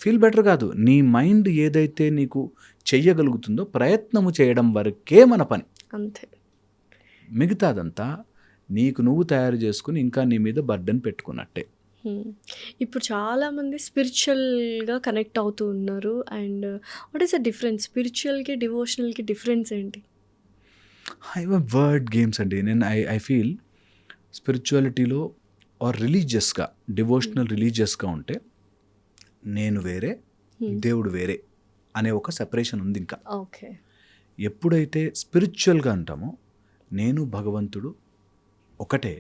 feel better కాదు, నీ మైండ్ ఏదైతే నీకు చెయ్యగలుగుతుందో ప్రయత్నము చేయడం వరకే మన పని. అంతే, మిగతాదంతా నీకు నువ్వు తయారు చేసుకుని ఇంకా నీ మీద బర్డెన్ పెట్టుకున్నట్టే. ఇప్పుడు చాలామంది స్పిరిచువల్గా కనెక్ట్ అవుతూ ఉన్నారు. And what is the difference, స్పిరిచువల్కి డివోషనల్కి డిఫరెన్స్ ఏంటి? వర్డ్ గేమ్స్ అండి. నేను ఐ ఫీల్ స్పిరిచువాలిటీలో ఆర్ రిలీజియస్గా, డివోషనల్ రిలీజియస్గా ఉంటే నేను వేరే, దేవుడు వేరే అనే ఒక సెపరేషన్ ఉంది. ఇంకా ఓకే, ఎప్పుడైతే స్పిరిచువల్గా అంటామో నేను భగవంతుడు ఒకటే,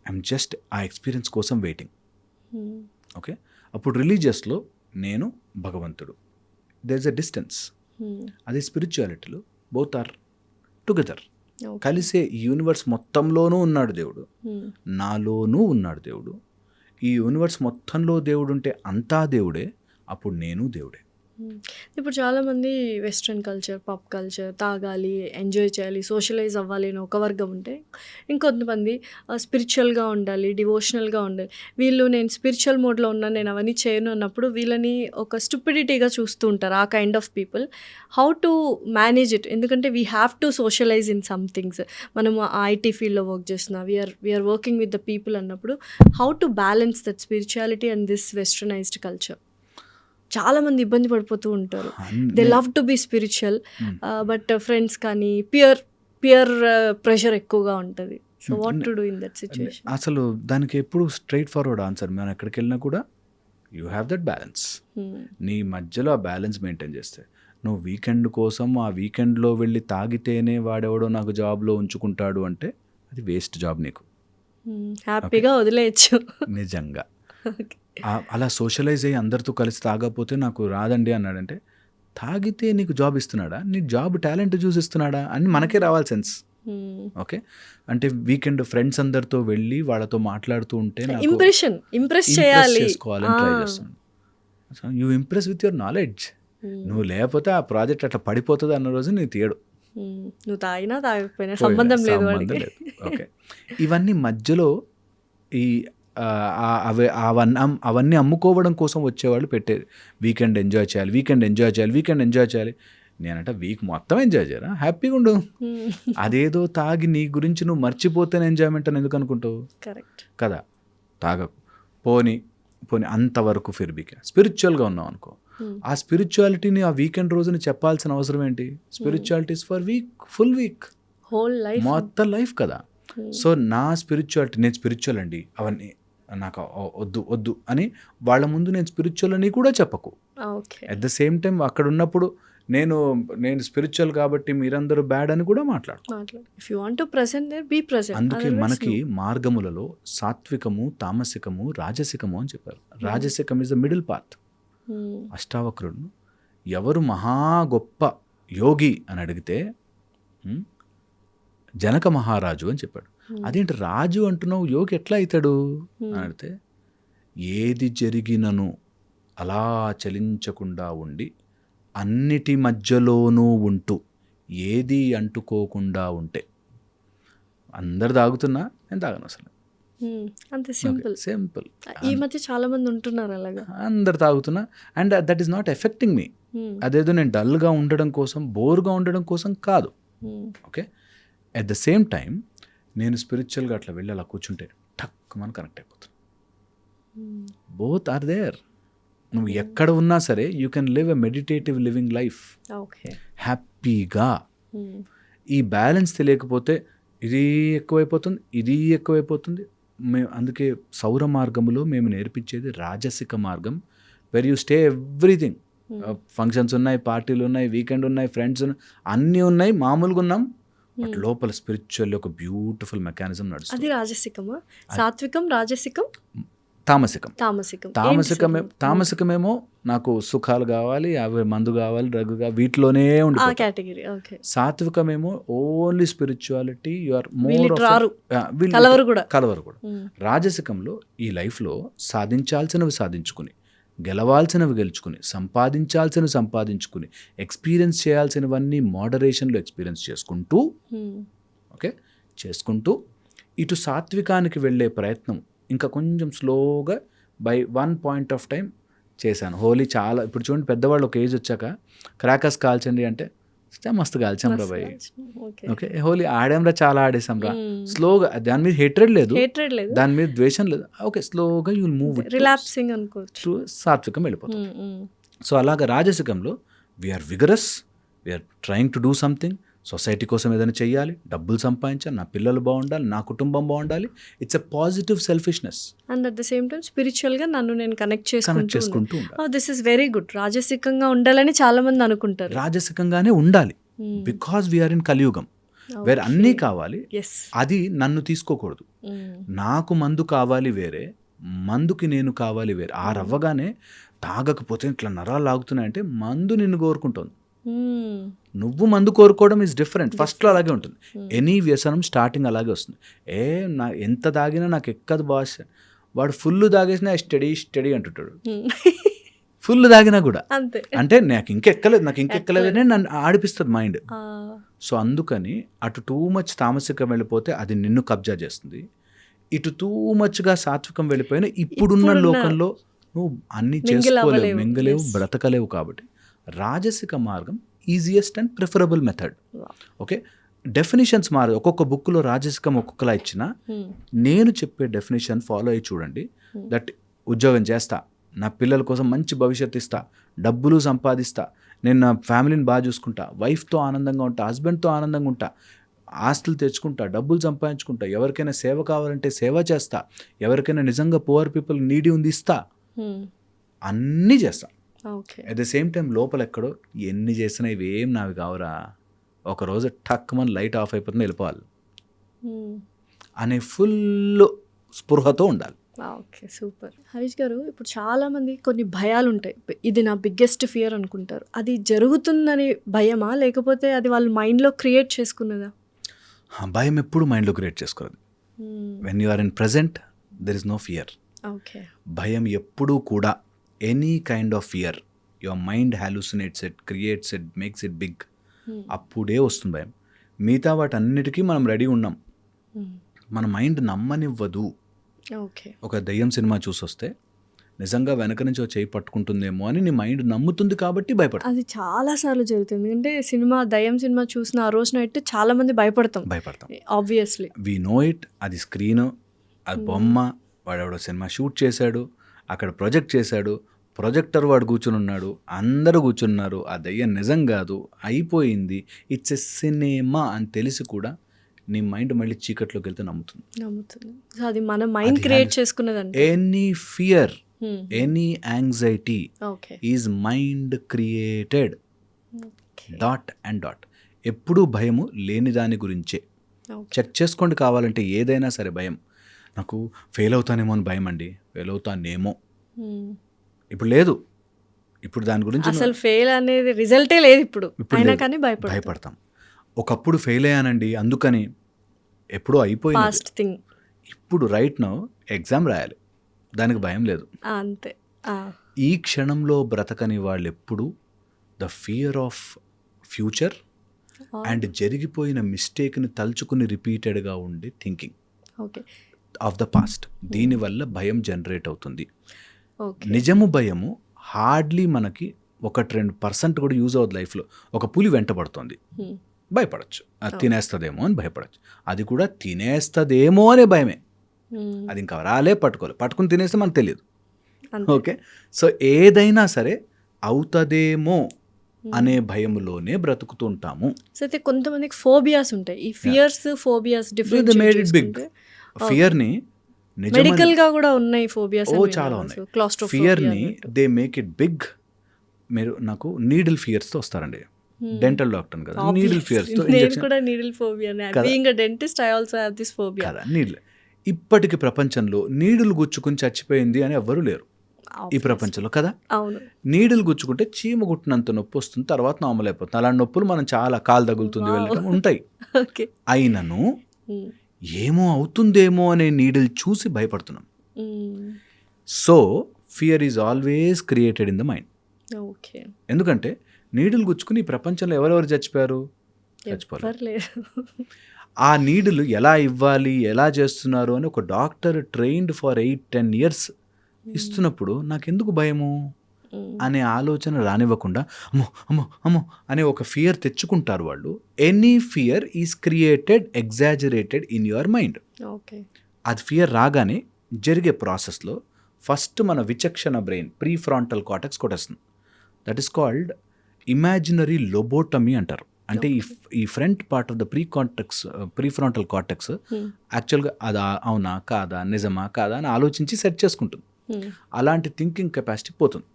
ఐఎమ్ జస్ట్ ఆ ఎక్స్పీరియన్స్ కోసం వెయిటింగ్. ఓకే, అప్పుడు రిలీజియస్లో నేను భగవంతుడు, దేర్ ఇస్ అ డిస్టెన్స్. అదే స్పిరిచువాలిటీలో బోత్ ఆర్ టుగెదర్, కలిసే. ఈ యూనివర్స్ మొత్తంలోనూ ఉన్నాడు దేవుడు, నాలోనూ ఉన్నాడు దేవుడు. ఈ యూనివర్స్ మొత్తంలో దేవుడు ఉంటే అంతా దేవుడే, అప్పుడు నేను దేవుడే. ఇప్పుడు చాలామంది వెస్ట్రన్ కల్చర్, పబ్ కల్చర్, తాగాలి, ఎంజాయ్ చేయాలి, సోషలైజ్ అవ్వాలి అని ఒక వర్గం ఉంటే, ఇంకొంతమంది స్పిరిచువల్గా ఉండాలి, డివోషనల్గా ఉండాలి. వీళ్ళు నేను స్పిరిచువల్ మోడ్లో ఉన్నాను, నేను అవన్నీ చేయను అన్నప్పుడు వీళ్ళని ఒక స్టూపిడిటీగా చూస్తూ ఉంటారు ఆ kind of people. How to manage it? ఎందుకంటే we have to socialize in some things. మనము ఐటీ ఫీల్డ్లో వర్క్ చేస్తున్నా, we're working with the people అన్నప్పుడు how to balance that spirituality and this westernized culture? చాలా మంది ఇబ్బంది పడిపోతూ ఉంటారు. They love to be spiritual, but friends కానీ పియర్ ప్రెషర్ ఎక్కువగా ఉంటుంది. So what to do in that situation? అసలు దానికి ఎప్పుడు స్ట్రైట్ ఫార్వర్డ్ ఆన్సర్. మనం ఎక్కడికి వెళ్ళినా కూడా యూ హ్యావ్ దట్ బ్యాలెన్స్. నీ మధ్యలో ఆ బ్యాలెన్స్ మెయింటైన్ చేస్తే, నువ్వు వీకెండ్ కోసం ఆ వీకెండ్లో వెళ్ళి తాగితేనే వాడెవడో నాకు జాబ్లో ఉంచుకుంటాడు అంటే అది వేస్ట్ జాబ్ నీకు. హ్యాపీగా వదిలేయచ్చు. నిజంగా అలా సోషలైజ్ అయ్యి అందరితో కలిసి తాగకపోతే నాకు రాదండి అన్నాడంటే, తాగితే నీకు జాబ్ ఇస్తున్నాడా? నీ జాబ్ టాలెంట్ చూసి ఇస్తున్నాడా అని మనకే రావాలి సెన్స్. ఓకే, అంటే వీకెండ్ ఫ్రెండ్స్ అందరితో వెళ్ళి వాళ్ళతో మాట్లాడుతూ ఉంటే ఇంప్రెస్ చేయాలి, చేసుకోవాలని ట్రై చేస్తాను. You impress with your knowledge. నువ్వు లేకపోతే ఆ ప్రాజెక్ట్ అట్లా పడిపోతుంది అన్న రోజు నీకు తీయడు. నువ్వు తాగినా తాగకపోయినా సంబంధం లేదు. ఓకే, ఇవన్నీ మధ్యలో ఈ అవన్నీ అమ్ముకోవడం కోసం వచ్చేవాళ్ళు పెట్టేది. వీకెండ్ ఎంజాయ్ చేయాలి, వీకెండ్ ఎంజాయ్ చేయాలి, వీకెండ్ ఎంజాయ్ చేయాలి. నేనంట వీక్ మొత్తం ఎంజాయ్ చేయరా, హ్యాపీగా ఉండు. అదేదో తాగి నీ గురించి నువ్వు మర్చిపోతేనే ఎంజాయ్మెంట్ అని ఎందుకు అనుకుంటావు? కరెక్ట్ కదా. తాగకు, పోనీ అంతవరకు ఫిర్బీకే స్పిరిచువల్గా ఉన్నావు అనుకో. ఆ స్పిరిచువాలిటీని ఆ వీకెండ్ రోజుని చెప్పాల్సిన అవసరం ఏంటి? Spirituality is for week, full week, whole life, మొత్తం లైఫ్ కదా. సో నా స్పిరిచువాలిటీ, నేను స్పిరిచువల్ అండి, అవన్నీ నాకు వద్దు అని వాళ్ళ ముందు నేను స్పిరిచువల్ అని కూడా చెప్పకు. అట్ ద సేమ్ టైం అక్కడ ఉన్నప్పుడు నేను స్పిరిచువల్ కాబట్టి మీరందరూ బ్యాడ్ అని కూడా మాట్లాడు. అందుకే మనకి మార్గములలో సాత్వికము, తామసికము, రాజసికము అని చెప్పారు. రాజసికం ఇస్ ద మిడిల్ పాత్. అష్టావక్రుడు ఎవరు మహా గొప్ప యోగి అని అడిగితే జనక మహారాజు అని చెప్పాడు. అదేంటి రాజు అంటున్నావు, యోగి ఎట్లా అవుతాడు అని అడిగితే, ఏది జరిగినను అలా చలించకుండా ఉండి అన్నిటి మధ్యలోనూ ఉంటూ ఏది అంటుకోకుండా ఉంటే. అందరు తాగుతున్నా నేను తాగను అసలు, అంతే సింపుల్. ఈ మధ్య చాలా మంది ఉంటున్నారు అలాగా, అందరు తాగుతున్నా and that is not affecting me. అదేదో నేను డల్గా ఉండడం కోసం, బోర్గా ఉండడం కోసం కాదు. Okay, at the same time నేను స్పిరిచువల్గా అట్లా వెళ్ళి అలా కూర్చుంటే టక్ మన కనెక్ట్ అయిపోతుంది. Both are there. నువ్వు ఎక్కడ ఉన్నా సరే you can live a meditative living life హ్యాపీగా. ఈ బ్యాలెన్స్ తెలియకపోతే ఇది ఎక్కువైపోతుంది, ఇది ఎక్కువైపోతుంది. అందుకే సౌర మార్గంలో మేము నేర్పించేది రాజసిక మార్గం, where you stay everything. Functions ఉన్నాయి, పార్టీలు ఉన్నాయి, వీకెండ్ ఉన్నాయి, ఫ్రెండ్స్ ఉన్నాయి, అన్నీ ఉన్నాయి, మామూలుగా ఉన్నాం. బట్ లోపల స్పిరిచువల్ ఒక బ్యూటిఫుల్ మెకానిజం నడుస్తుంది. అది రాజసికమా? సాత్వికం, రాజసికం, తామసికమేమో నాకు సుఖాలు కావాలి, అవి మందు కావాలి, డ్రగ్ కావాలి, వీటిలోనే కేటగిరీ. సాత్వికమేమో only spirituality, you are more కలవరు కూడా. రాజసికంలో ఈ లైఫ్లో సాధించాల్సినవి సాధించుకుని, గెలవాల్సినవి గెలుచుకుని, సంపాదించుకుని, ఎక్స్పీరియన్స్ చేయాల్సినవన్నీ మోడరేషన్లో ఎక్స్పీరియన్స్ చేసుకుంటూ ఇటు సాత్వికానికి వెళ్ళే ప్రయత్నం ఇంకా కొంచెం స్లోగా by one point of time చేశాను. హోలీ చాలా, ఇప్పుడు చూడండి పెద్దవాళ్ళు ఒక ఏజ్ వచ్చాక క్రాకర్స్ కాల్చండి అంటే మస్తు కాల్చాం రా భయ్. ఓకే, హోలీ ఆడాంరా, చాలా ఆడేసాంరా. స్లోగా, దాని మీద హేట్రెడ్ లేదు, దాని మీద ద్వేషం లేదు. ఓకే, స్లోగా యూ విల్ మూవ్ రిలాక్సింగ్ అనుకోవచ్చు, సాత్వికం వెళ్ళిపోతుంది. సో అలాగా రాజసికంలో we are vigorous, we are trying to do something. Society కోసం ఏదైనా చేయాలి, డబ్బులు సంపాదించాలి, నా పిల్లలు బాగుండాలి, నా కుటుంబం బాగుండాలి. It's a positive selfishness. And at the same time స్పిరిచువల్గా నన్ను నేను కనెక్ట్ చేసుకుంటూ దిస్ ఇస్ వెరీ గుడ్. రాజసికంగా ఉండాలని చాలా మంది అనుకుంటారు. రాజసికంగానే ఉండాలి, బికాజ్ వీఆర్ ఇన్ కలియుగం, వేరే అన్నీ కావాలి. అది నన్ను తీసుకోకూడదు. నాకు మందు కావాలి వేరే, మందుకి నేను కావాలి వేరే. ఆ రవ్వగానే తాగకపోతే ఇట్లా నరాలు లాగుతున్నాయంటే మందు నిన్ను కోరుకుంటుంది. నువ్వు మందు కోరుకోవడం ఈజ్ డిఫరెంట్. ఫస్ట్లో అలాగే ఉంటుంది. ఎనీ వ్యసనం స్టార్టింగ్ అలాగే వస్తుంది. నా ఎంత తాగినా నాకు ఎక్కదు బాస్. వాడు ఫుల్ తాగేసినా స్టడీ అంటుంటాడు. ఫుల్ తాగినా కూడా అంతే. అంటే నాకు ఇంకెక్కలేదని నన్ను ఆడిపిస్తుంది మైండ్. ఆ! సో అందుకని అటు టూ మచ్ తామసికం వెళ్ళిపోతే అది నిన్ను కబ్జా చేస్తుంది, ఇటు టూ మచ్గా సాత్వికం వెళ్ళిపోయినా ఇప్పుడున్న లోకంలో నువ్వు అన్ని చేసుకోలేవు, అవ్వలేవు. మింగలేవు, Yes. బ్రతకలేవు. కాబట్టి రాజసిక మార్గం easiest and preferable method. Wow. Okay, definitions మారు, ఒక్కొక్క బుక్లో రాజసికం ఒక్కొక్కలా ఇచ్చినా హ్మ్. నేను చెప్పే డెఫినేషన్ ఫాలో అయ్యి చూడండి. దట్ ఉద్యోగం చేస్తా, నా పిల్లల కోసం మంచి భవిష్యత్తు ఇస్తా, డబ్బులు సంపాదిస్తా, నేను నా ఫ్యామిలీని బాగా చూసుకుంటా, వైఫ్తో ఆనందంగా ఉంటా, హస్బెండ్తో ఆనందంగా ఉంటా, ఆస్తులు తెచ్చుకుంటా, డబ్బులు సంపాదించుకుంటా, ఎవరికైనా సేవ కావాలంటే సేవ చేస్తా, ఎవరికైనా నిజంగా పువర్ పీపుల్ నీడి ఉంది ఇస్తా, హ్మ్. అన్నీ చేస్తా. Okay. At the same time లోపల ఎక్కడో ఎన్ని చేసినా ఇవేం నావి కావురా, ఒకరోజు టక్ మన లైట్ ఆఫ్ అయిపోతుంది వెళ్ళిపోవాలి హ్మ్. అనే ఫుల్ స్పృహతో ఉండాలి. Okay, super. హరీష్ గారు, ఇప్పుడు చాలామంది కొన్ని భయాలు ఉంటాయి. ఇది నా బిగ్గెస్ట్ ఫియర్ అనుకుంటారు. అది జరుగుతుందని భయమా, లేకపోతే అది వాళ్ళు మైండ్లో క్రియేట్ చేసుకున్నదా? భయం ఎప్పుడు మైండ్లో క్రియేట్ చేసుకోవాలి. When you are in present there is no fear. Okay. భయం ఎప్పుడూ కూడా any kind of fear your mind hallucinates it, creates it, makes it big. అప్పుడే వస్తుంది భయం. మిగతా వాటన్నిటికీ మనం రెడీ ఉన్నాం, మన మైండ్ నమ్మనివ్వదు. ఓకే. ఒక దయ్యం సినిమా చూసొస్తే నిజంగా వెనక నుంచి ఒక చేయి పట్టుకుంటుందేమో అని నీ మైండ్ నమ్ముతుంది కాబట్టి భయపడతాం. అది చాలా సార్లు జరుగుతుంది. ఎందుకంటే దయ్యం సినిమా చూసిన ఆ రోజు నైట్ చాలా మంది భయపడతాం. Obviously we know it. అది స్క్రీన్, అది బొమ్మ, వాడెవడో సినిమా షూట్ చేశాడు, అక్కడ ప్రొజెక్ట్ చేశాడు, ప్రొజెక్టర్ వాడు కూర్చుని ఉన్నాడు, అందరూ కూర్చున్నారు, ఆ దయ్యం నిజం కాదు, అయిపోయింది, ఇట్స్ ఎ సినిమా అని తెలిసి కూడా నీ మైండ్ మళ్ళీ చీకట్లోకి వెళ్తే నమ్ముతుంది. సో అది మన మైండ్ క్రియేట్ చేసుకున్నదండి. Any fear, any anxiety okay. Is mind created. Dot and dot. ఎప్పుడూ భయము లేని దాని గురించే. చెక్ చేసుకోండి కావాలంటే. ఏదైనా సరే భయం, నాకు ఫెయిల్ అవుతానేమో అని భయం అండి, ఫెయిల్ అవుతానేమో ఇప్పుడు లేదు. ఇప్పుడు దాని గురించి అసలు ఫెయిల్ అనేది రిజల్టే లేదు ఇప్పుడు, అయినా కానీ భయపడతాం. ఒకప్పుడు ఫెయిల్ అయ్యానండి అందుకని, ఎప్పుడూ అయిపోయింది. Past thing. ఇప్పుడు రైట్ నౌ ఎగ్జామ్ రాయాలి, దానికి భయం లేదు. అంతే. ఈ క్షణంలో బ్రతకని వాళ్ళు ఎప్పుడు the fear of future and జరిగిపోయిన మిస్టేక్ని తలుచుకుని రిపీటెడ్గా ఉండే థింకింగ్ ఆఫ్ ద పాస్ట్. దీనివల్ల భయం జనరేట్ అవుతుంది. నిజము భయము హార్డ్లీ మనకి 1-2% కూడా యూజ్ అవుతుంది లైఫ్లో. ఒక పులి వెంటబడుతుంది, భయపడచ్చు, అది తినేస్తుందేమో అని భయపడచ్చు. అది కూడా తినేస్తుందేమో అనే భయమే, అది ఇంకా పట్టుకుని తినేస్తే మనకు తెలియదు. ఓకే, సో ఏదైనా సరే అవుతుందేమో అనే భయంలోనే బ్రతుకుతుంటాము. సో అయితే కొంతమందికి ఫోబియాస్ ఉంటాయి. ఈ ఫియర్స్, ఫోబియాస్ డిఫరెంట్. ఫియర్ని మెడికల్ గా కూడా ఉన్నాయి ఫోబియాస్. చాలా ఉన్నాయి. ఫియర్ని దే మేక్ ఇట్ బిగ్. మీరు నాకు నీడిల్ ఫియర్స్తో వస్తారండి, డెంటల్ డాక్టర్ కదా, నీడిల్ ఫియర్స్తో నీడిల్. ఇప్పటికి ప్రపంచంలో నీడులు గుచ్చుకుని చచ్చిపోయింది అని ఎవ్వరూ లేరు ఈ ప్రపంచంలో కదా. నీడులు గుచ్చుకుంటే చీమ గుట్టినంత నొప్పి వస్తుంది, తర్వాత నార్మల్ అయిపోతుంది. అలాంటి నొప్పులు మనం చాలా కాలు తగులుతుంది వెళ్ళడం ఉంటాయి. అయినను ఏమో అవుతుందేమో అనే నీడిల్ చూసి భయపడుతున్నాం. So fear is always created in the mind. ఎందుకంటే నీడులు గుచ్చుకుని ఈ ప్రపంచంలో ఎవరెవరు చచ్చిపోయారు? చచ్చిపోలేదు. ఆ నీడులు ఎలా ఇవ్వాలి, ఎలా చేస్తున్నారు అని ఒక డాక్టర్ ట్రైన్డ్ ఫర్ 8-10 years ఇస్తున్నప్పుడు నాకెందుకు భయము అనే ఆలోచన రానివ్వకుండా అమ్మో అమ్మో అమ్మో అనే ఒక ఫియర్ తెచ్చుకుంటారు వాళ్ళు. Any fear is created, exaggerated in your mind. అది ఫియర్ రాగానే జరిగే ప్రాసెస్లో ఫస్ట్ మన విచక్షణ బ్రెయిన్ ప్రీఫ్రాంటల్ కార్టెక్స్ కొట్టేస్తుంది. దట్ ఈస్ కాల్డ్ ఇమాజినరీ లోబోటమీ అంటారు. అంటే ఈ front part of the prefrontal cortex యాక్చువల్గా అది అవునా కాదా, నిజమా కాదా అని ఆలోచించి సెట్ చేసుకుంటుంది. అలాంటి థింకింగ్ కెపాసిటీ పోతుంది.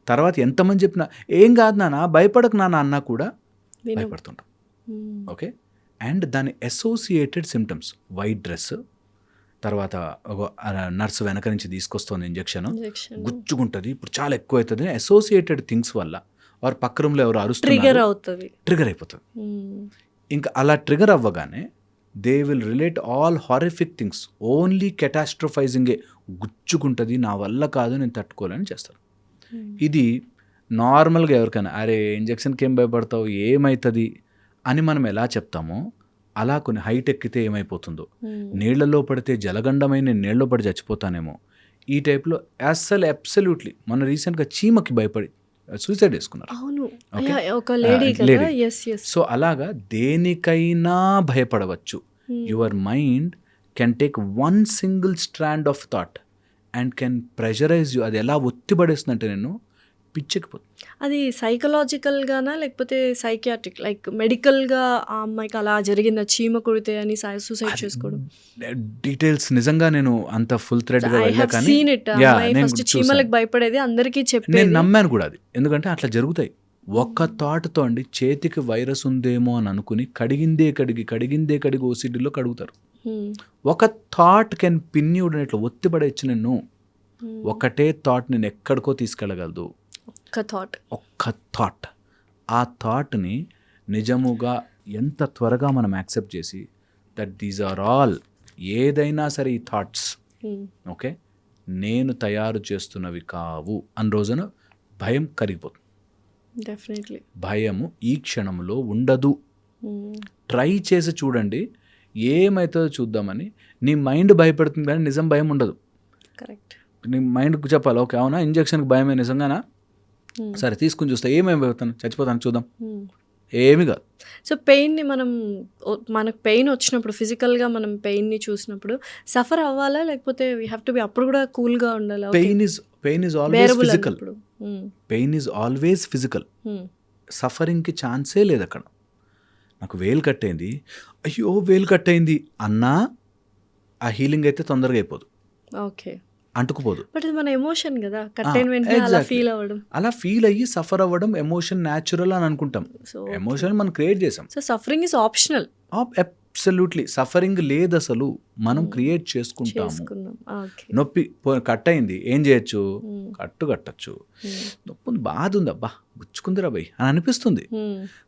తర్వాత ఎంతమంది చెప్పినా ఏం కాదు నాన్న, భయపడకు నాన్న అన్నా కూడా భయపడుతుంటాం. ఓకే, అండ్ దాని అసోసియేటెడ్ సిమ్టమ్స్, వైట్ డ్రెస్, తర్వాత ఒక నర్సు వెనక నుంచి తీసుకొస్తుంది ఇంజెక్షన్, గుచ్చుకుంటుంది, ఇప్పుడు చాలా ఎక్కువ అవుతుంది. అసోసియేటెడ్ థింగ్స్ వల్ల వారు పక్క రూమ్లో ఎవరు అరుస్తున్నారు, ట్రిగర్ అయిపోతుంది. ఇంకా అలా ట్రిగర్ అవ్వగానే they will relate all horrific things, only కెటాస్ట్రోఫైజింగే, గుచ్చుకుంటుంది, నా వల్ల కాదు, నేను తట్టుకోలేని చేస్తారు. ఇది నార్మల్గా ఎవరికైనా అరే ఇంజెక్షన్కి ఏం భయపడతావు ఏమవుతుంది అని మనం ఎలా చెప్తామో అలా కొన్ని హైట్ ఎక్కితే ఏమైపోతుందో, నీళ్లలో పడితే జలగండమైన నీళ్ళలో పడి చచ్చిపోతానేమో, ఈ టైప్లో అబ్సల్యూట్లీ మన రీసెంట్గా చీమకి భయపడి సూసైడ్ చేసుకున్నారు. అవును. Okay. ఒక లేడీ కదా. lady. Yes yes. సో అలాగా దేనికైనా భయపడవచ్చు. Your mind can take one single strand of thought and can pressurize you. అది ఎలా ఒత్తిపడేస్తుందంటే నేను పిచ్చెక్కిపోతుంది. అది సైకలాజికల్గానా లేకపోతే సైకియాట్రిక్ లైక్ మెడికల్గా ఆ అమ్మాయికి అలా జరిగిందా, చీమ కుడితే అని సూసైడ్ చేసుకోవడం? డీటెయిల్స్ నిజంగా నేను అంత ఫుల్ థ్రెడ్గా ఐ వెళ్ళా హావ్ కానీ సీన్ ఇట్. Yeah, అమ్మాయి నేను ఫస్ట్ చూసాను. చీమలకు భయపడేది, అందరికీ నేను చెప్పేది. నమ్మాను కూడా అది. ఎందుకంటే అట్లా జరుగుతాయి. ఒక్క థాట్తో అండి చేతికి వైరస్ ఉందేమో అని అనుకుని కడిగిందే కడిగి ఓసిడిలో కడుగుతారు. ఒక థాట్ కెన్ పిన్యూడ్ ఇట్లా ఒత్తిపడేచ్చు నిన్ను. ఒకటే థాట్ నేను ఎక్కడికో తీసుకెళ్ళగలదు. ఒక్క థాట్. ఆ థాట్ని నిజముగా ఎంత త్వరగా మనం యాక్సెప్ట్ చేసి దట్ దీస్ ఆర్ ఆల్ ఏదైనా సరే ఈ థాట్స్ ఓకే నేను తయారు చేస్తున్నవి కావు అన్న రోజున భయం కరిగిపోతుంది. డెఫినెట్లీ. భయము ఈ క్షణంలో ఉండదు. ట్రై చేసి చూడండి ఏమవుతుందో చూద్దామని. నీ మైండ్ భయపడుతుంది కానీ నిజం భయం ఉండదు. కరెక్ట్. నీ మైండ్కి చెప్పాలి ఓకే అవునా ఇంజక్షన్కి భయమే నిజంగానా, సరే తీసుకుని చూస్తా ఏమేమి అవుతాను చచ్చిపోతాను చూద్దాం, ఏమి కాదు. సో పెయిన్ని మనకు పెయిన్ వచ్చినప్పుడు ఫిజికల్గా మనం పెయిన్ని చూసినప్పుడు సఫర్ అవ్వాలా లేకపోతే వీ హ్యావ్ టు బి అప్పుడు కూడా కూల్గా ఉండాలా? Pain is always physical. Pain is always physical. సఫరింగ్కి ఛాన్సే లేదు అక్కడ. నాకు వేలు కట్టయింది, అయ్యో వేలు కట్టయింది అన్నా ఆ హీలింగ్ అయితే తొందరగా అయిపోదు. ఓకే. అంటుకుపోదు. బట్ ఇది మన ఎమోషన్ కదా, కట్టైన వెంటనే అలా ఫీల్ అవ్వడం. అలా ఫీల్ అయ్యి సఫర్ అవ్వడం ఎమోషన్ న్యాచురల్ అని అనుకుంటాం. ఎమోషన్ మనం క్రియేట్ చేసాం. So suffering is optional. Absolutely. Suffering లేదు అసలు, మనం క్రియేట్ చేసుకుంటాము. నొప్పి కట్ అయింది ఏం చేయొచ్చు, కట్టచ్చు. నొప్పి బాధ ఉంది, అబ్బా గుచ్చుకుందిరా బై అని అనిపిస్తుంది.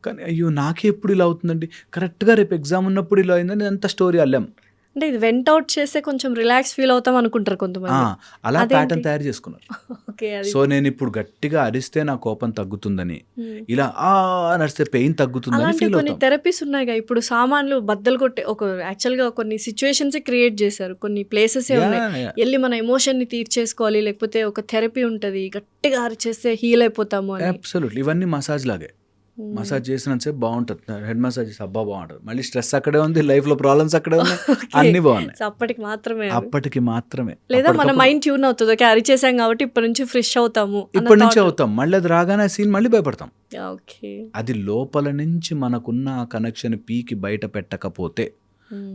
కానీ అయ్యో నాకే ఎప్పుడు ఇలా అవుతుందండి, కరెక్ట్గా రేపు ఎగ్జామ్ ఉన్నప్పుడు ఇలా అయిందని అంత స్టోరీ అల్లాం. అంటే ఇది వెంట్ అవుట్ చేస్తే కొంచెం రిలాక్స్ ఫీల్ అవుతాం అనుకుంటారు కొంతమంది. అలా ప్యాటర్న్ తయారు చేసుకున్నారు. సో నేను ఇప్పుడు గట్టిగా అరిస్తే నా కోపం తగ్గుతుందని, ఇలా నడిస్తే పెయిన్ తగ్గుతుందని అలాంటి ఫీల్ కొన్ని అవుతాం. థెరపీస్ ఉన్నాయి కదా ఇప్పుడు, సామాన్లు బద్దలు కొట్టే యాక్చువల్గా కొన్ని సిచ్యువేషన్స్ క్రియేట్ చేశారు, కొన్ని ప్లేసెస్ ఉన్నాయి వెళ్ళి మన ఎమోషన్ని తీర్చేసుకోవాలి, లేకపోతే ఒక థెరపీ ఉంటుంది గట్టిగా అరిచేస్తే హీల్ అయిపోతాము అని. అబ్సల్యూట్లీ. ఇవన్నీ మసాజ్ లాగే. మసాజ్ చేసినంతసేపు బాగుంటుంది, హెడ్ మసాజ్ చేసి అబ్బా బాగుంటుంది, మళ్ళీ స్ట్రెస్ అక్కడే ఉంది, లైఫ్లో ప్రాబ్లమ్స్ అక్కడే ఉన్నాయి, అన్ని బాగున్నాయి. అప్పటికి మాత్రమే. లేదా మన మైండ్ ట్యూన్ అవుతుంది, ఓకే అరిచేసాం కాబట్టి ఇప్పటి నుంచి ఫ్రెష్ అవుతాము, ఇప్పటి నుంచి అవుతాం. మళ్ళీ అది రాగానే సీన్ మళ్ళీ భయపడతాం. ఓకే. అది లోపల నుంచి మనకున్న కనెక్షన్ పీకి బయట పెట్టకపోతే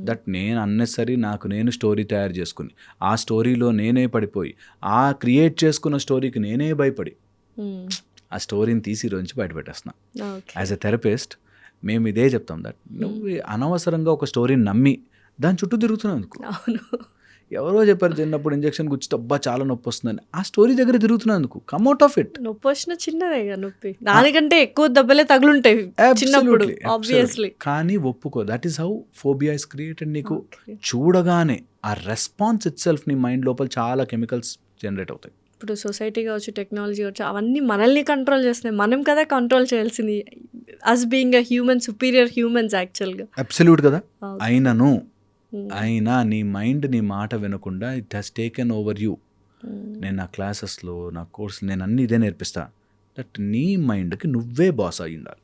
దట్ నేను అన్నెసరీ నాకు నేను స్టోరీ తయారు చేసుకుని ఆ స్టోరీలో నేనే పడిపోయి ఆ క్రియేట్ చేసుకున్న స్టోరీకి నేనే భయపడి ఆ స్టోరీని తీసి రోజు బయట పెట్టేస్తున్నా. యాజ్ ఎ థెరపిస్ట్ మేము ఇదే చెప్తాం, దట్ నువ్వు అనవసరంగా ఒక స్టోరీని నమ్మి దాని చుట్టూ తిరుగుతున్నావు అందుకు. ఎవరో చెప్పారు చిన్నప్పుడు ఇంజక్షన్ గుచ్చి అబ్బా చాలా నొప్పి వస్తుందని, ఆ స్టోరీ దగ్గర తిరుగుతున్నందుకు కమ్ అవుట్ ఆఫ్ ఇట్. నొప్పి వచ్చిన చిన్నదే నొప్పి, దానికంటే ఎక్కువ దెబ్బలే తగులుంటాయి చిన్నప్పుడు ఆబ్వియస్లీ. కానీ ఒప్పుకో, that is how phobia is created. నీకు చూడగానే ఆ రెస్పాన్స్ ఇట్ సెల్ఫ్ నీ మైండ్ లోపల చాలా కెమికల్స్ జనరేట్ అవుతాయి. ఇప్పుడు సొసైటీ కావచ్చు, టెక్నాలజీ కావచ్చు, అవన్నీ మనల్ని కంట్రోల్ చేస్తున్నాయి, మనం కదా కంట్రోల్ చేయాల్సింది. As being a human, superior humans యాక్చువల్గా. అబ్సల్యూట్ కదా. అయినా నీ మైండ్ నీ మాట వినకుండా it has taken over you. నేను నా క్లాసెస్లో నా కోర్సులు నేను అన్నీ ఇదే నేర్పిస్తా, దట్ నీ మైండ్కి నువ్వే బాస్ అయి ఉండాలి.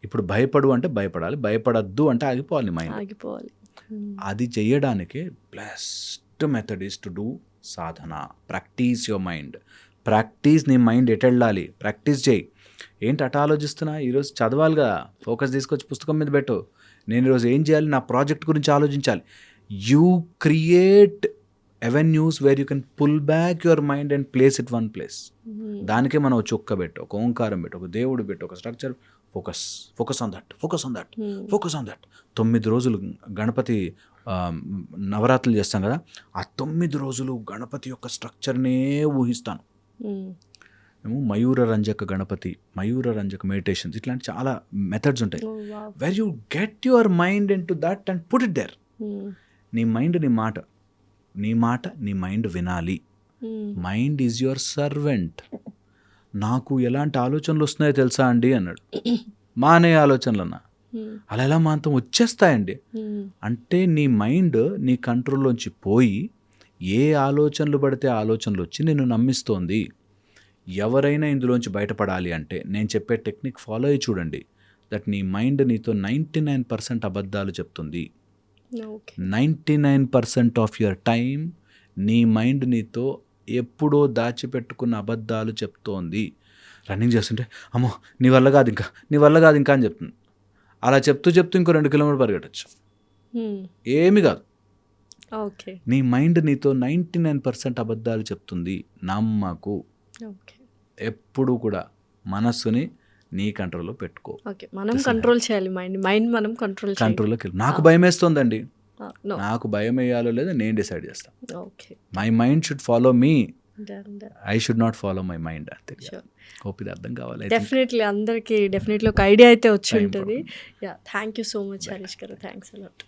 ఇప్పుడు భయపడు అంటే భయపడాలి, భయపడద్దు అంటే ఆగిపోవాలి మైండ్. ఆగిపోవాలి. అది చేయడానికి best method is to do Sadhana. Practice your mind. Practice. నీ మైండ్ ఎటు వెళ్ళాలి ప్రాక్టీస్ చేయి. ఏంటి అట ఆలోచిస్తున్నా, ఈరోజు చదవాలిగా, ఫోకస్ తీసుకొచ్చి పుస్తకం మీద పెట్టు. నేను ఈరోజు ఏం చేయాలి, నా ప్రాజెక్ట్ గురించి ఆలోచించాలి. You create avenues where you can pull back your mind and place it one place. దానికే మనం ఒక చుక్క పెట్టు, ఒక ఓంకారం పెట్టు, ఒక దేవుడు పెట్టు, ఒక స్ట్రక్చర్. Focus on that. 9 రోజులు గణపతి నవరాత్రులు చేస్తాం కదా, ఆ 9 రోజులు గణపతి యొక్క స్ట్రక్చర్నే ఊహిస్తాను. మేము మయూర రంజక మెడిటేషన్స్, ఇట్లాంటి చాలా మెథడ్స్ ఉంటాయి. Where you get your mind into that and put it there. నీ మైండ్ నీ మాట నీ మైండ్ వినాలి. Mind is your servant. నాకు ఎలాంటి ఆలోచనలు వస్తున్నాయో తెలుసా అండి అన్నాడు. మానే ఆలోచనలన్నా. అలా ఎలా మాంతం వచ్చేస్తాయండి. అంటే నీ మైండ్ నీ కంట్రోల్లోంచి పోయి ఏ ఆలోచనలు పడితే ఆలోచనలు వచ్చి నిన్ను నమ్మిస్తోంది. ఎవరైనా ఇందులోంచి బయటపడాలి అంటే నేను చెప్పే టెక్నిక్ ఫాలో అయ్యి చూడండి. దట్ నీ మైండ్ నీతో 99% అబద్ధాలు చెప్తుంది. ఓకే. 99% ఆఫ్ యువర్ టైం నీ మైండ్ నీతో ఎప్పుడో దాచిపెట్టుకున్న అబద్ధాలు చెప్తోంది. రన్నింగ్ చేస్తుంటే అమ్మో నీ వల్ల కాదు ఇంకా అని చెప్తుంది. అలా చెప్తూ ఇంకో 2 కిలోమీటర్లు పరిగెట్టచ్చు. ఏమి కాదు. ఓకే. నీ మైండ్ నీతో 99% అబద్ధాలు చెప్తుంది. నమ్మకు. ఓకే. ఎప్పుడు కూడా మనస్సుని నీ కంట్రోల్లో పెట్టుకో. ఓకే. మనం కంట్రోల్ చేయాలి మైండ్ మనం కంట్రోల్ కంట్రోల్లోకి వెళ్ళి నాకు భయం వేస్తుందండి, నాకు భయం వేయాలో లేదో నేను డిసైడ్ చేస్తాను. Okay. My mind should follow me, Done. I should not follow my mind. అంతే. హోప్ ఇది అర్థం కావాలి. డెఫినెట్లీ అందరికీ డెఫినెట్లీ ఒక ఐడియా అయితే వచ్చి ఉంటుంది. Yeah, thank you so much Harish గారు. Thanks allot.